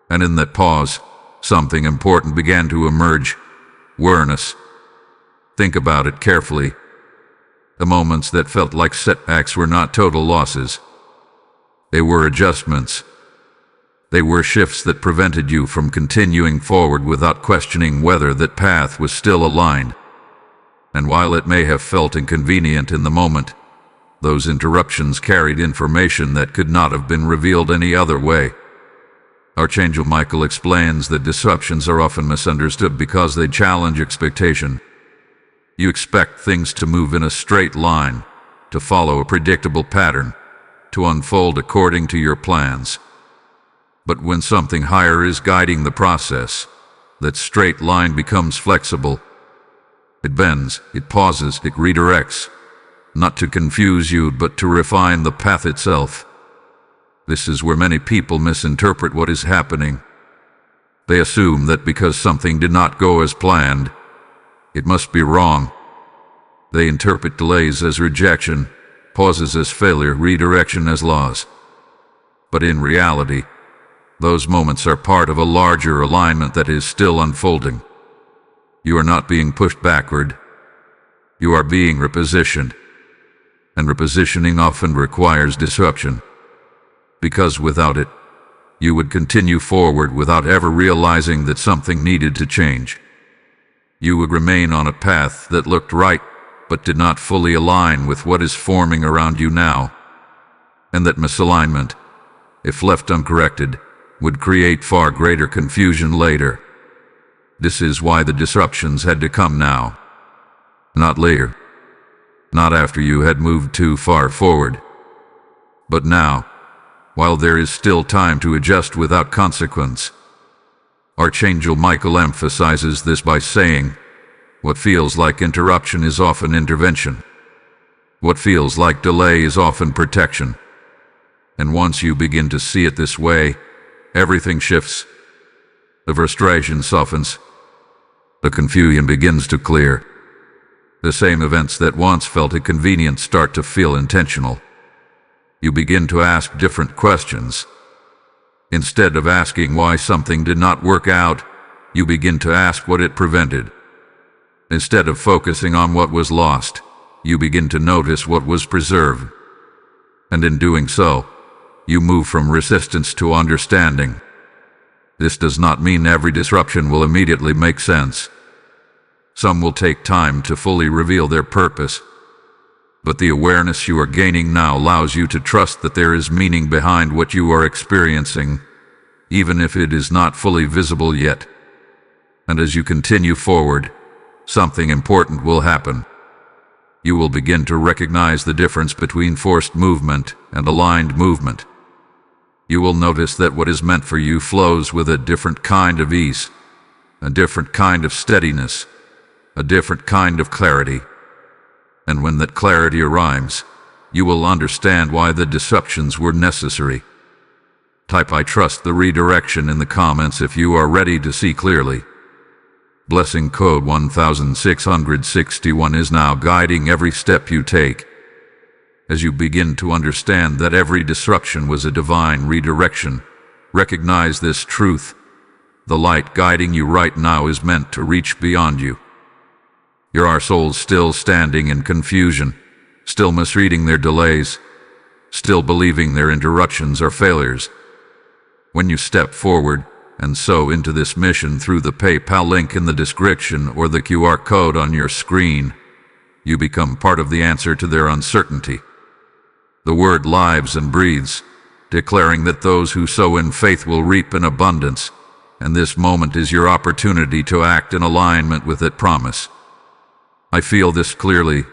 And in that pause, something important began to emerge: awareness. Think about it carefully. The moments that felt like setbacks were not total losses. They were adjustments. They were shifts that prevented you from continuing forward without questioning whether that path was still aligned. And while it may have felt inconvenient in the moment, those interruptions carried information that could not have been revealed any other way. Archangel Michael explains that disruptions are often misunderstood because they challenge expectation. You expect things to move in a straight line, to follow a predictable pattern, to unfold according to your plans. But when something higher is guiding the process, that straight line becomes flexible. It bends, it pauses, it redirects, not to confuse you, but to refine the path itself. This is where many people misinterpret what is happening. They assume that because something did not go as planned, it must be wrong. They interpret delays as rejection, pauses as failure, redirection as loss. But in reality, those moments are part of a larger alignment that is still unfolding. You are not being pushed backward. You are being repositioned. And repositioning often requires disruption. Because without it, you would continue forward without ever realizing that something needed to change. You would remain on a path that looked right, but did not fully align with what is forming around you now. And that misalignment, if left uncorrected, would create far greater confusion later. This is why the disruptions had to come now, not later, not after you had moved too far forward, but now, while there is still time to adjust without consequence. Archangel Michael emphasizes this by saying, what feels like interruption is often intervention. What feels like delay is often protection. And once you begin to see it this way, everything shifts. The frustration softens. The confusion begins to clear. The same events that once felt inconvenient start to feel intentional. You begin to ask different questions. Instead of asking why something did not work out, you begin to ask what it prevented. Instead of focusing on what was lost, you begin to notice what was preserved. And in doing so, you move from resistance to understanding. This does not mean every disruption will immediately make sense. Some will take time to fully reveal their purpose. But the awareness you are gaining now allows you to trust that there is meaning behind what you are experiencing, even if it is not fully visible yet. And as you continue forward, something important will happen. You will begin to recognize the difference between forced movement and aligned movement. You will notice that what is meant for you flows with a different kind of ease, a different kind of steadiness, a different kind of clarity. And when that clarity arrives, you will understand why the disruptions were necessary. Type "I trust" the redirection in the comments if you are ready to see clearly. Blessing code 1661 is now guiding every step you take. As you begin to understand that every disruption was a divine redirection, recognize this truth: the light guiding you right now is meant to reach beyond you. There are souls still standing in confusion, still misreading their delays, still believing their interruptions are failures. When you step forward and sow into this mission through the PayPal link in the description or the QR code on your screen, you become part of the answer to their uncertainty. The word lives and breathes, declaring that those who sow in faith will reap in abundance, and this moment is your opportunity to act in alignment with that promise. I feel this clearly.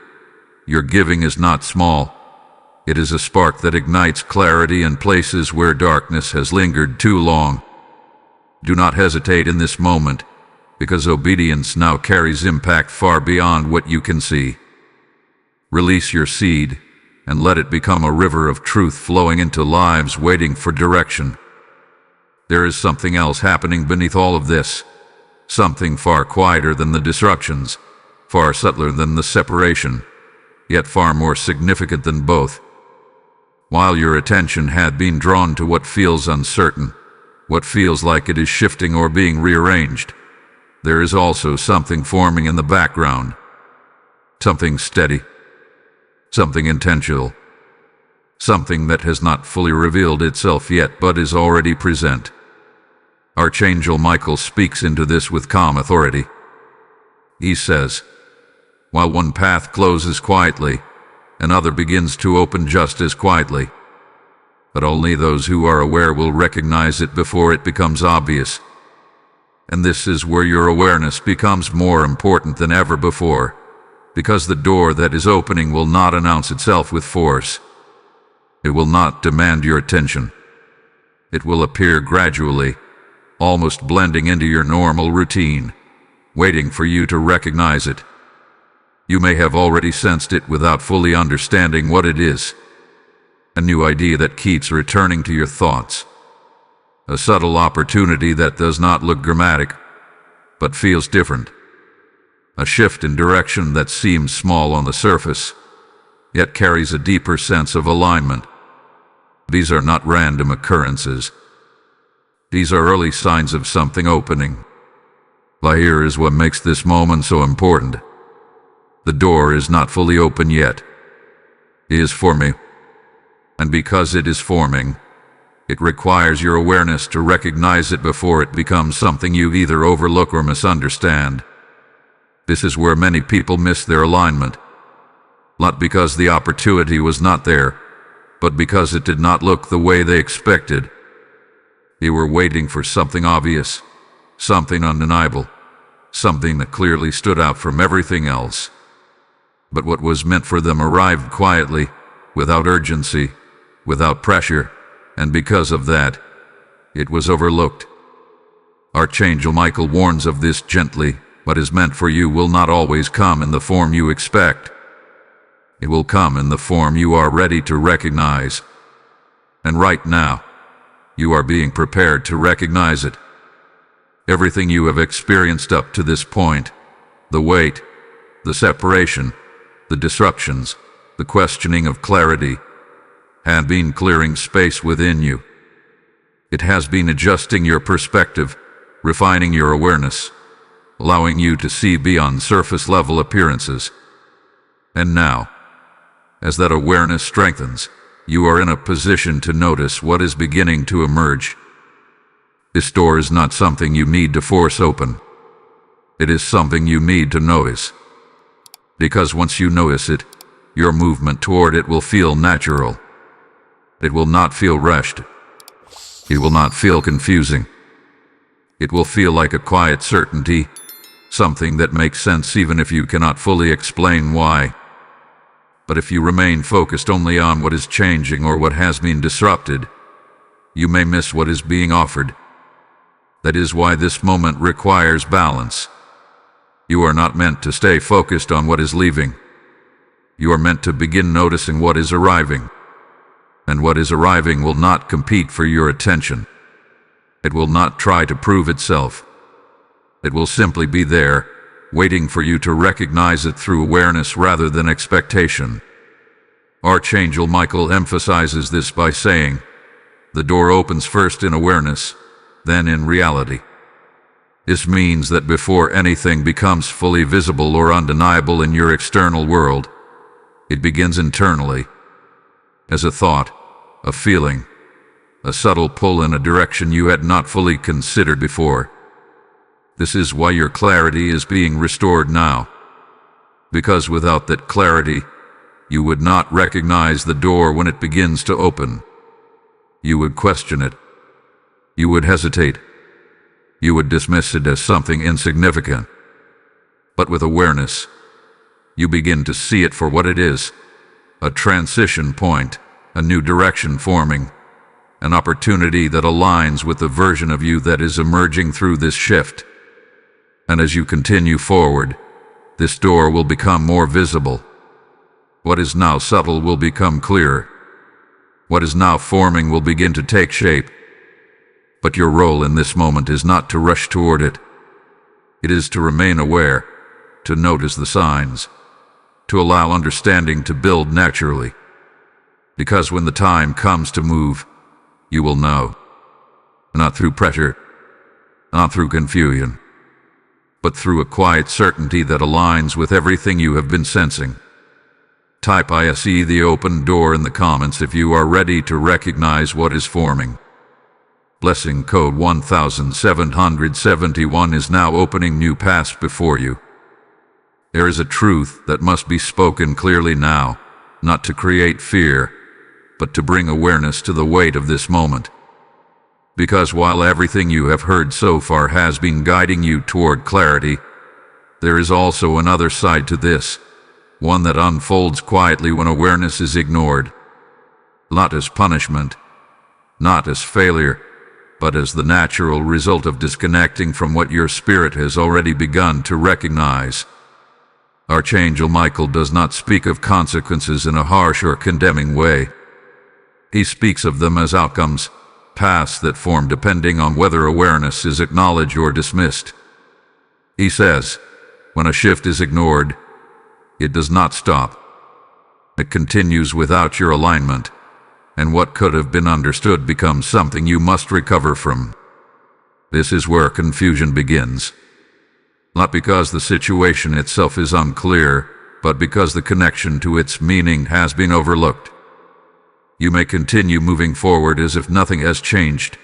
Your giving is not small. It is a spark that ignites clarity in places where darkness has lingered too long. Do not hesitate in this moment, because obedience now carries impact far beyond what you can see. Release your seed and let it become a river of truth flowing into lives waiting for direction. There is something else happening beneath all of this, something far quieter than the disruptions, far subtler than the separation, yet far more significant than both. While your attention had been drawn to what feels uncertain, what feels like it is shifting or being rearranged, there is also something forming in the background. Something steady. Something intentional. Something that has not fully revealed itself yet but is already present. Archangel Michael speaks into this with calm authority. He says, while one path closes quietly, another begins to open just as quietly. But only those who are aware will recognize it before it becomes obvious. And this is where your awareness becomes more important than ever before, because the door that is opening will not announce itself with force. It will not demand your attention. It will appear gradually, almost blending into your normal routine, waiting for you to recognize it. You may have already sensed it without fully understanding what it is. A new idea that keeps returning to your thoughts. A subtle opportunity that does not look dramatic, but feels different. A shift in direction that seems small on the surface, yet carries a deeper sense of alignment. These are not random occurrences. These are early signs of something opening. But here is what makes this moment so important. The door is not fully open yet. It is forming. And because it is forming, it requires your awareness to recognize it before it becomes something you either overlook or misunderstand. This is where many people miss their alignment. Not because the opportunity was not there, but because it did not look the way they expected. They were waiting for something obvious, something undeniable, something that clearly stood out from everything else. But what was meant for them arrived quietly, without urgency, without pressure, and because of that, it was overlooked. Archangel Michael warns of this gently. What is meant for you will not always come in the form you expect. It will come in the form you are ready to recognize. And right now, you are being prepared to recognize it. Everything you have experienced up to this point, the weight, the separation, the disruptions, the questioning of clarity, had been clearing space within you. It has been adjusting your perspective, refining your awareness, allowing you to see beyond surface-level appearances. And now, as that awareness strengthens, you are in a position to notice what is beginning to emerge. This door is not something you need to force open. It is something you need to notice. Because once you notice it, your movement toward it will feel natural. It will not feel rushed. It will not feel confusing. It will feel like a quiet certainty, something that makes sense even if you cannot fully explain why. But if you remain focused only on what is changing or what has been disrupted, you may miss what is being offered. That is why this moment requires balance. You are not meant to stay focused on what is leaving. You are meant to begin noticing what is arriving. And what is arriving will not compete for your attention. It will not try to prove itself. It will simply be there, waiting for you to recognize it through awareness rather than expectation. Archangel Michael emphasizes this by saying, "The door opens first in awareness, then in reality." This means that before anything becomes fully visible or undeniable in your external world, it begins internally, as a thought, a feeling, a subtle pull in a direction you had not fully considered before. This is why your clarity is being restored now. Because without that clarity, you would not recognize the door when it begins to open. You would question it. You would hesitate. You would dismiss it as something insignificant. But with awareness, you begin to see it for what it is, a transition point, a new direction forming, an opportunity that aligns with the version of you that is emerging through this shift. And as you continue forward, this door will become more visible. What is now subtle will become clearer. What is now forming will begin to take shape. But your role in this moment is not to rush toward it. It is to remain aware, to notice the signs, to allow understanding to build naturally. Because when the time comes to move, you will know. Not through pressure, not through confusion, but through a quiet certainty that aligns with everything you have been sensing. Type "I see the open door" in the comments if you are ready to recognize what is forming. Blessing code 1771 is now opening new paths before you. There is a truth that must be spoken clearly now, not to create fear, but to bring awareness to the weight of this moment. Because while everything you have heard so far has been guiding you toward clarity, there is also another side to this, one that unfolds quietly when awareness is ignored. Not as punishment, not as failure, but as the natural result of disconnecting from what your spirit has already begun to recognize. Archangel Michael does not speak of consequences in a harsh or condemning way. He speaks of them as outcomes, paths that form depending on whether awareness is acknowledged or dismissed. He says, when a shift is ignored, it does not stop. It continues without your alignment, and what could have been understood becomes something you must recover from. This is where confusion begins. Not because the situation itself is unclear, but because the connection to its meaning has been overlooked. You may continue moving forward as if nothing has changed,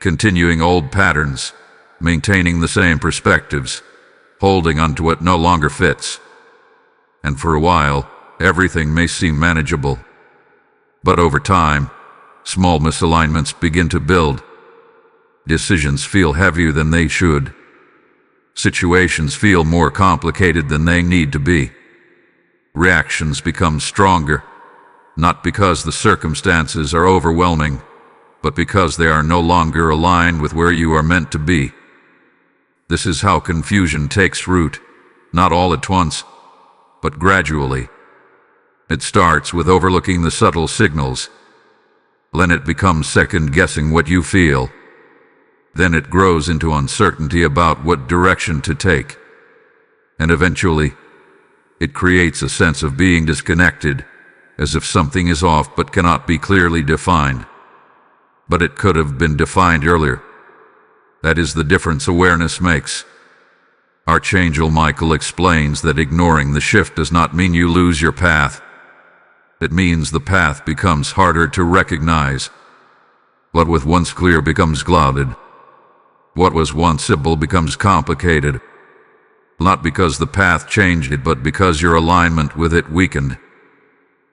continuing old patterns, maintaining the same perspectives, holding on to what no longer fits. And for a while, everything may seem manageable. But over time, small misalignments begin to build. Decisions feel heavier than they should. Situations feel more complicated than they need to be. Reactions become stronger, not because the circumstances are overwhelming, but because they are no longer aligned with where you are meant to be. This is how confusion takes root, not all at once, but gradually. It starts with overlooking the subtle signals. Then it becomes second-guessing what you feel. Then it grows into uncertainty about what direction to take. And eventually, it creates a sense of being disconnected, as if something is off but cannot be clearly defined. But it could have been defined earlier. That is the difference awareness makes. Archangel Michael explains that ignoring the shift does not mean you lose your path. It means the path becomes harder to recognize. What was once clear becomes clouded. What was once simple becomes complicated. Not because the path changed, but because your alignment with it weakened.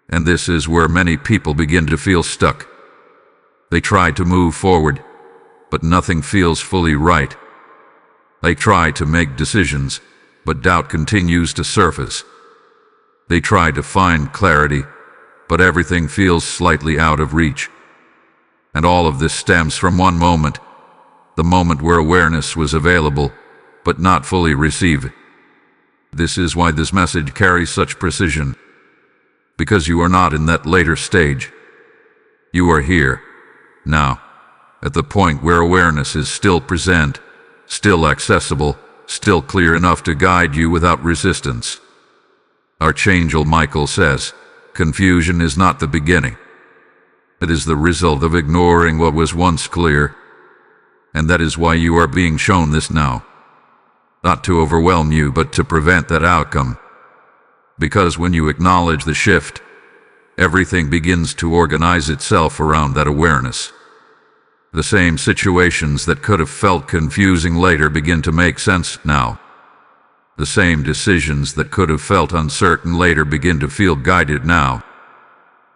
And this is where many people begin to feel stuck. They try to move forward, but nothing feels fully right. They try to make decisions, but doubt continues to surface. They try to find clarity, but everything feels slightly out of reach. And all of this stems from one moment, the moment where awareness was available, but not fully received. This is why this message carries such precision. Because you are not in that later stage. You are here, now, at the point where awareness is still present, still accessible, still clear enough to guide you without resistance. Archangel Michael says, confusion is not the beginning. It is the result of ignoring what was once clear. And that is why you are being shown this now. Not to overwhelm you, but to prevent that outcome. Because when you acknowledge the shift, everything begins to organize itself around that awareness. The same situations that could have felt confusing later begin to make sense now. The same decisions that could have felt uncertain later begin to feel guided now.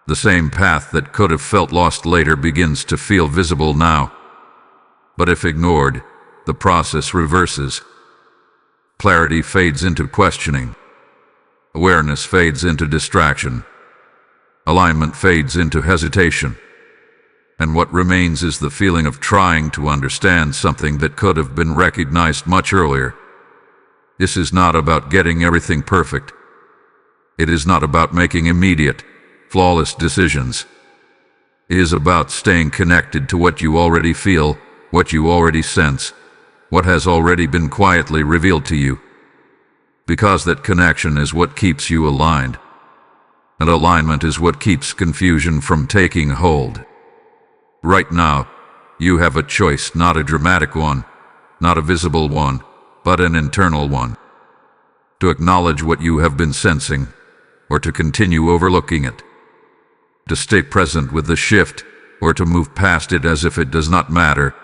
The same path that could have felt lost later begins to feel visible now. But if ignored, the process reverses. Clarity fades into questioning. Awareness fades into distraction. Alignment fades into hesitation. And what remains is the feeling of trying to understand something that could have been recognized much earlier. This is not about getting everything perfect. It is not about making immediate, flawless decisions. It is about staying connected to what you already feel, what you already sense, what has already been quietly revealed to you. Because that connection is what keeps you aligned. And alignment is what keeps confusion from taking hold. Right now, you have a choice, not a dramatic one, not a visible one, but an internal one. To acknowledge what you have been sensing, or to continue overlooking it. To stay present with the shift, or to move past it as if it does not matter.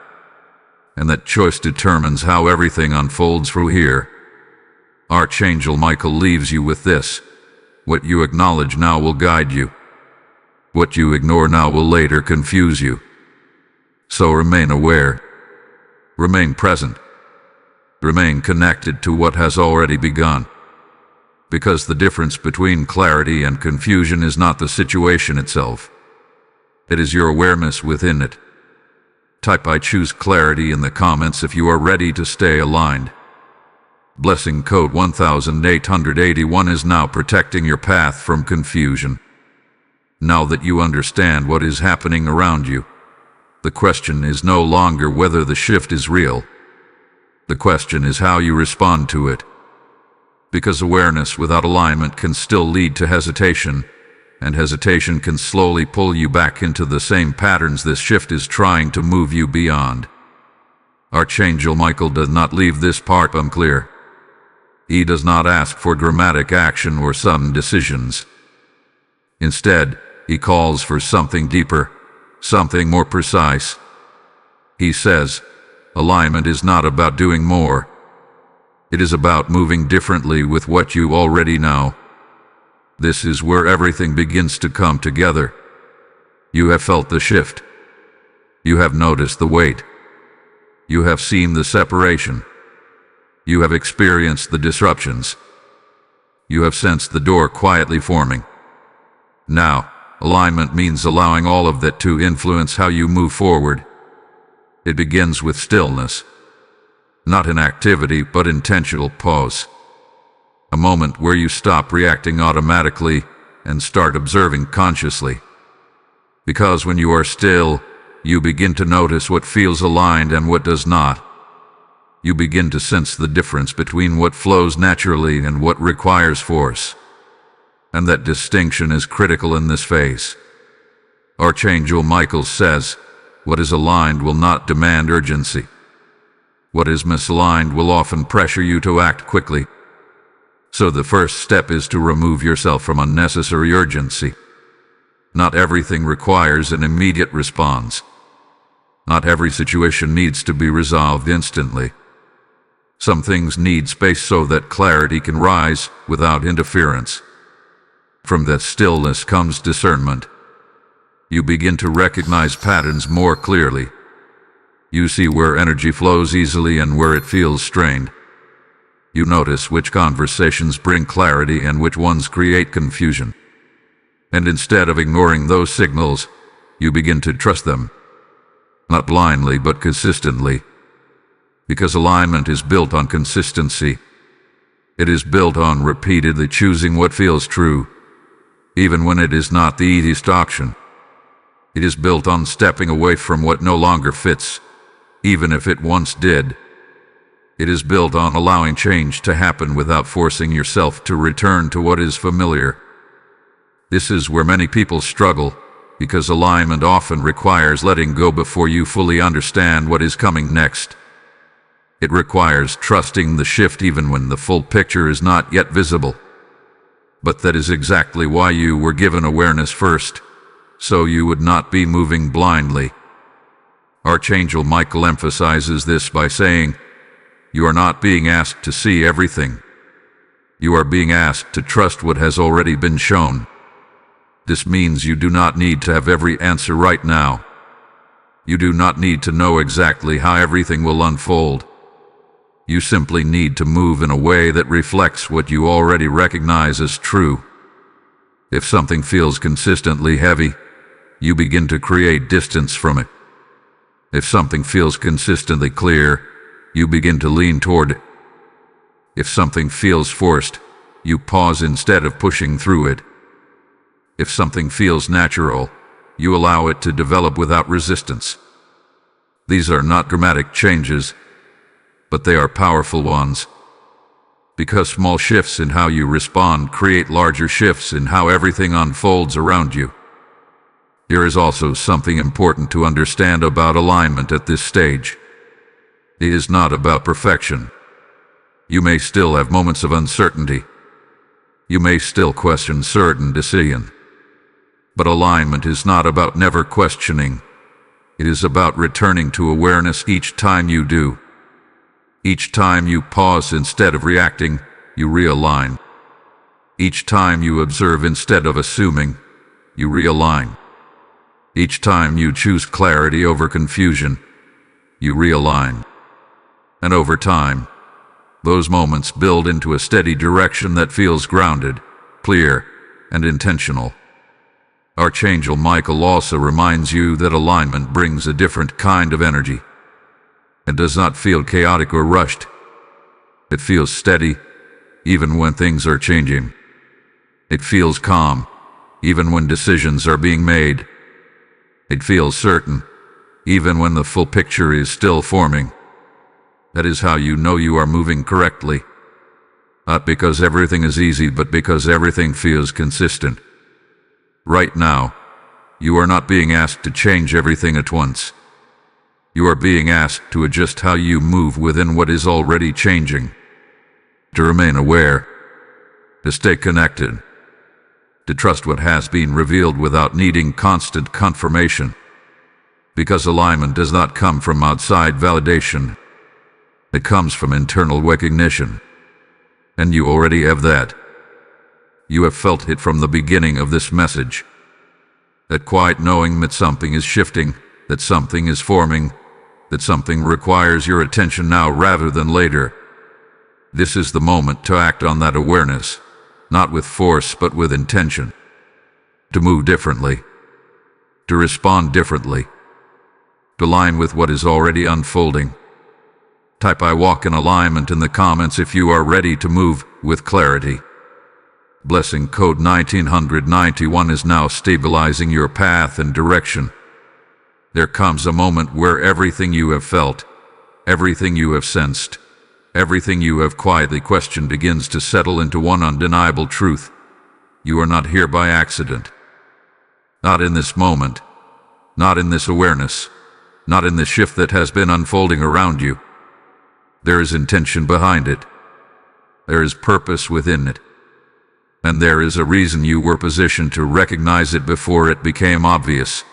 And that choice determines how everything unfolds through here. Archangel Michael leaves you with this. What you acknowledge now will guide you. What you ignore now will later confuse you. So remain aware. Remain present. Remain connected to what has already begun. Because the difference between clarity and confusion is not the situation itself. It is your awareness within it. Type "I choose clarity" in the comments if you are ready to stay aligned. Blessing code 1881 is now protecting your path from confusion. Now that you understand what is happening around you, the question is no longer whether the shift is real. The question is how you respond to it. Because awareness without alignment can still lead to hesitation, and hesitation can slowly pull you back into the same patterns this shift is trying to move you beyond. Archangel Michael does not leave this part unclear. He does not ask for dramatic action or sudden decisions. Instead, he calls for something deeper, something more precise. He says, alignment is not about doing more. It is about moving differently with what you already know. This is where everything begins to come together. You have felt the shift. You have noticed the weight. You have seen the separation. You have experienced the disruptions. You have sensed the door quietly forming. Now, alignment means allowing all of that to influence how you move forward. It begins with stillness. Not inactivity, but intentional pause. A moment where you stop reacting automatically and start observing consciously. Because when you are still, you begin to notice what feels aligned and what does not. You begin to sense the difference between what flows naturally and what requires force. And that distinction is critical in this phase. Archangel Michael says, what is aligned will not demand urgency. What is misaligned will often pressure you to act quickly. So the first step is to remove yourself from unnecessary urgency. Not everything requires an immediate response. Not every situation needs to be resolved instantly. Some things need space so that clarity can rise without interference. From that stillness comes discernment. You begin to recognize patterns more clearly. You see where energy flows easily and where it feels strained. You notice which conversations bring clarity and which ones create confusion. And instead of ignoring those signals, you begin to trust them. Not blindly, but consistently. Because alignment is built on consistency. It is built on repeatedly choosing what feels true, even when it is not the easiest option. It is built on stepping away from what no longer fits, even if it once did. It is built on allowing change to happen without forcing yourself to return to what is familiar. This is where many people struggle, because alignment often requires letting go before you fully understand what is coming next. It requires trusting the shift even when the full picture is not yet visible. But that is exactly why you were given awareness first, so you would not be moving blindly. Archangel Michael emphasizes this by saying, "You are not being asked to see everything. You are being asked to trust what has already been shown." This means you do not need to have every answer right now. You do not need to know exactly how everything will unfold. You simply need to move in a way that reflects what you already recognize as true. If something feels consistently heavy, you begin to create distance from it. If something feels consistently clear, you begin to lean toward it. If something feels forced, you pause instead of pushing through it. If something feels natural, you allow it to develop without resistance. These are not dramatic changes, but they are powerful ones. Because small shifts in how you respond create larger shifts in how everything unfolds around you. There is also something important to understand about alignment at this stage. It is not about perfection. You may still have moments of uncertainty. You may still question certain decisions. But alignment is not about never questioning. It is about returning to awareness each time you do. Each time you pause instead of reacting, you realign. Each time you observe instead of assuming, you realign. Each time you choose clarity over confusion, you realign. And over time, those moments build into a steady direction that feels grounded, clear, and intentional. Archangel Michael also reminds you that alignment brings a different kind of energy. It does not feel chaotic or rushed. It feels steady, even when things are changing. It feels calm, even when decisions are being made. It feels certain, even when the full picture is still forming. That is how you know you are moving correctly. Not because everything is easy, but because everything feels consistent. Right now, you are not being asked to change everything at once. You are being asked to adjust how you move within what is already changing. To remain aware, to stay connected, to trust what has been revealed without needing constant confirmation. Because alignment does not come from outside validation. It comes from internal recognition. And you already have that. You have felt it from the beginning of this message. That quiet knowing that something is shifting, that something is forming, that something requires your attention now rather than later. This is the moment to act on that awareness, not with force but with intention. To move differently, to respond differently, to align with what is already unfolding. Type "I walk in alignment" in the comments if you are ready to move with clarity. Blessing code 1991 is now stabilizing your path and direction. There comes a moment where everything you have felt, everything you have sensed, everything you have quietly questioned begins to settle into one undeniable truth. You are not here by accident. Not in this moment. Not in this awareness. Not in this shift that has been unfolding around you. There is intention behind it. There is purpose within it. And there is a reason you were positioned to recognize it before it became obvious.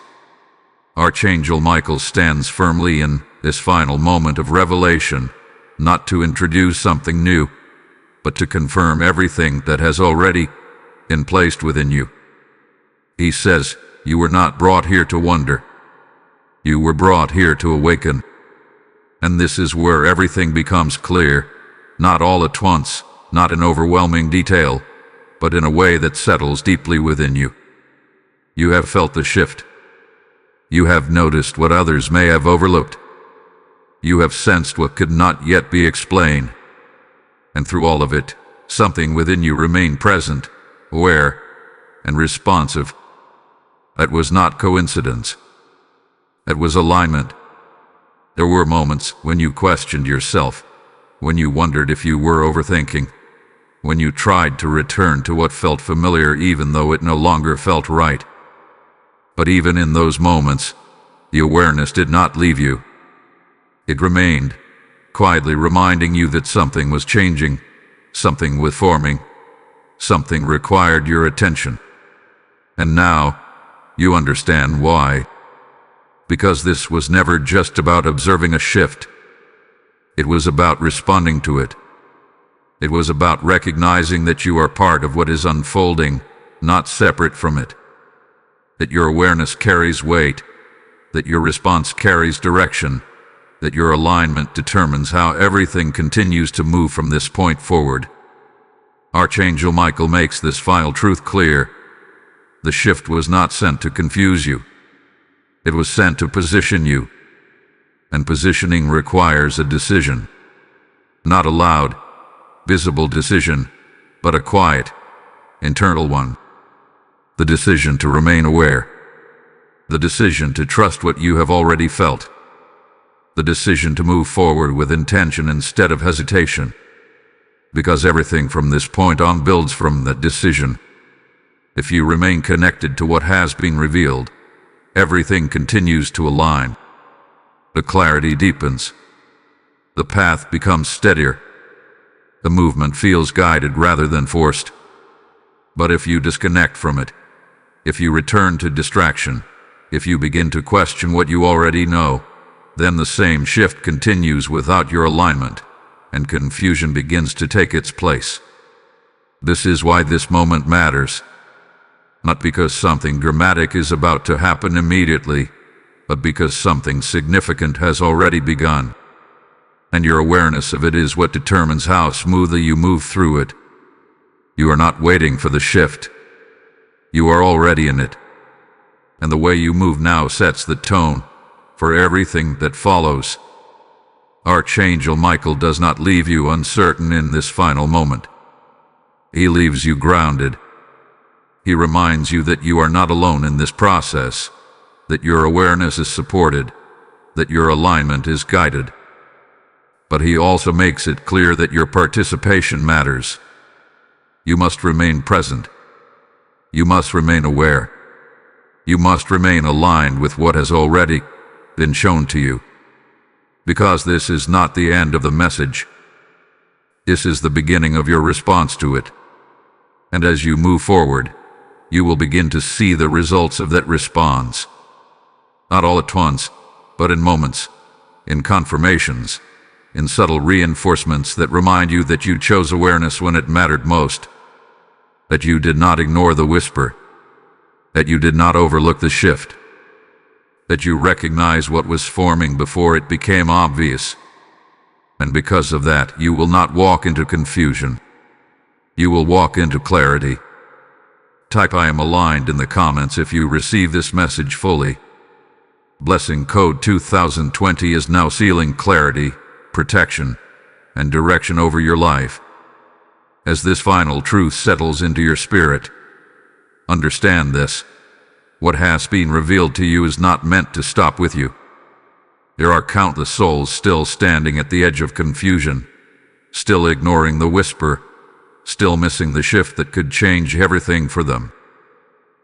Archangel Michael stands firmly in this final moment of revelation, not to introduce something new, but to confirm everything that has already been placed within you. He says, you were not brought here to wonder. You were brought here to awaken. And this is where everything becomes clear, not all at once, not in overwhelming detail, but in a way that settles deeply within you. You have felt the shift. You have noticed what others may have overlooked. You have sensed what could not yet be explained. And through all of it, something within you remained present, aware, and responsive. That was not coincidence. That was alignment. There were moments when you questioned yourself, when you wondered if you were overthinking, when you tried to return to what felt familiar even though it no longer felt right. But even in those moments, the awareness did not leave you. It remained, quietly reminding you that something was changing, something was forming, something required your attention. And now, you understand why. Because this was never just about observing a shift. It was about responding to it. It was about recognizing that you are part of what is unfolding, not separate from it. That your awareness carries weight, that your response carries direction, that your alignment determines how everything continues to move from this point forward. Archangel Michael makes this final truth clear. The shift was not sent to confuse you. It was sent to position you. And positioning requires a decision. Not a loud, visible decision, but a quiet, internal one. The decision to remain aware. The decision to trust what you have already felt. The decision to move forward with intention instead of hesitation. Because everything from this point on builds from that decision. If you remain connected to what has been revealed, everything continues to align. The clarity deepens. The path becomes steadier. The movement feels guided rather than forced. But if you disconnect from it, if you return to distraction, if you begin to question what you already know, then the same shift continues without your alignment, and confusion begins to take its place. This is why this moment matters. Not because something dramatic is about to happen immediately, but because something significant has already begun. And your awareness of it is what determines how smoothly you move through it. You are not waiting for the shift. You are already in it. And the way you move now sets the tone for everything that follows. Archangel Michael does not leave you uncertain in this final moment. He leaves you grounded. He reminds you that you are not alone in this process, that your awareness is supported, that your alignment is guided. But he also makes it clear that your participation matters. You must remain present. You must remain aware. You must remain aligned with what has already been shown to you. Because this is not the end of the message. This is the beginning of your response to it. And as you move forward, you will begin to see the results of that response. Not all at once, but in moments, in confirmations, in subtle reinforcements that remind you that you chose awareness when it mattered most, that you did not ignore the whisper, that you did not overlook the shift, that you recognize what was forming before it became obvious. And because of that, you will not walk into confusion. You will walk into clarity. Type "I am aligned" in the comments if you receive this message fully. Blessing code 2020 is now sealing clarity, protection, and direction over your life. As this final truth settles into your spirit, understand this. What has been revealed to you is not meant to stop with you. There are countless souls still standing at the edge of confusion, still ignoring the whisper, still missing the shift that could change everything for them.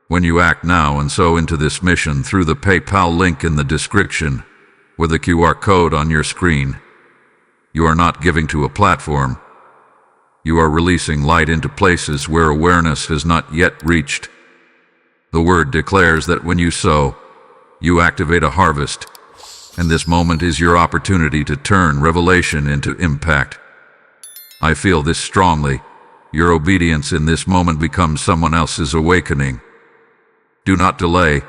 When you act now and sow into this mission through the PayPal link in the description, with the QR code on your screen, You are not giving to a platform. You are releasing light into places where awareness has not yet reached. The word declares that when you sow, you activate a harvest, and this moment is your opportunity to turn revelation into impact. I feel this strongly. Your obedience in this moment becomes someone else's awakening. Do not delay,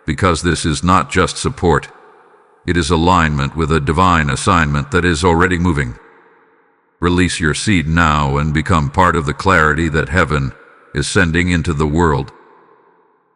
because this is not just support. It is alignment with a divine assignment that is already moving. Release your seed now and become part of the clarity that heaven is sending into the world.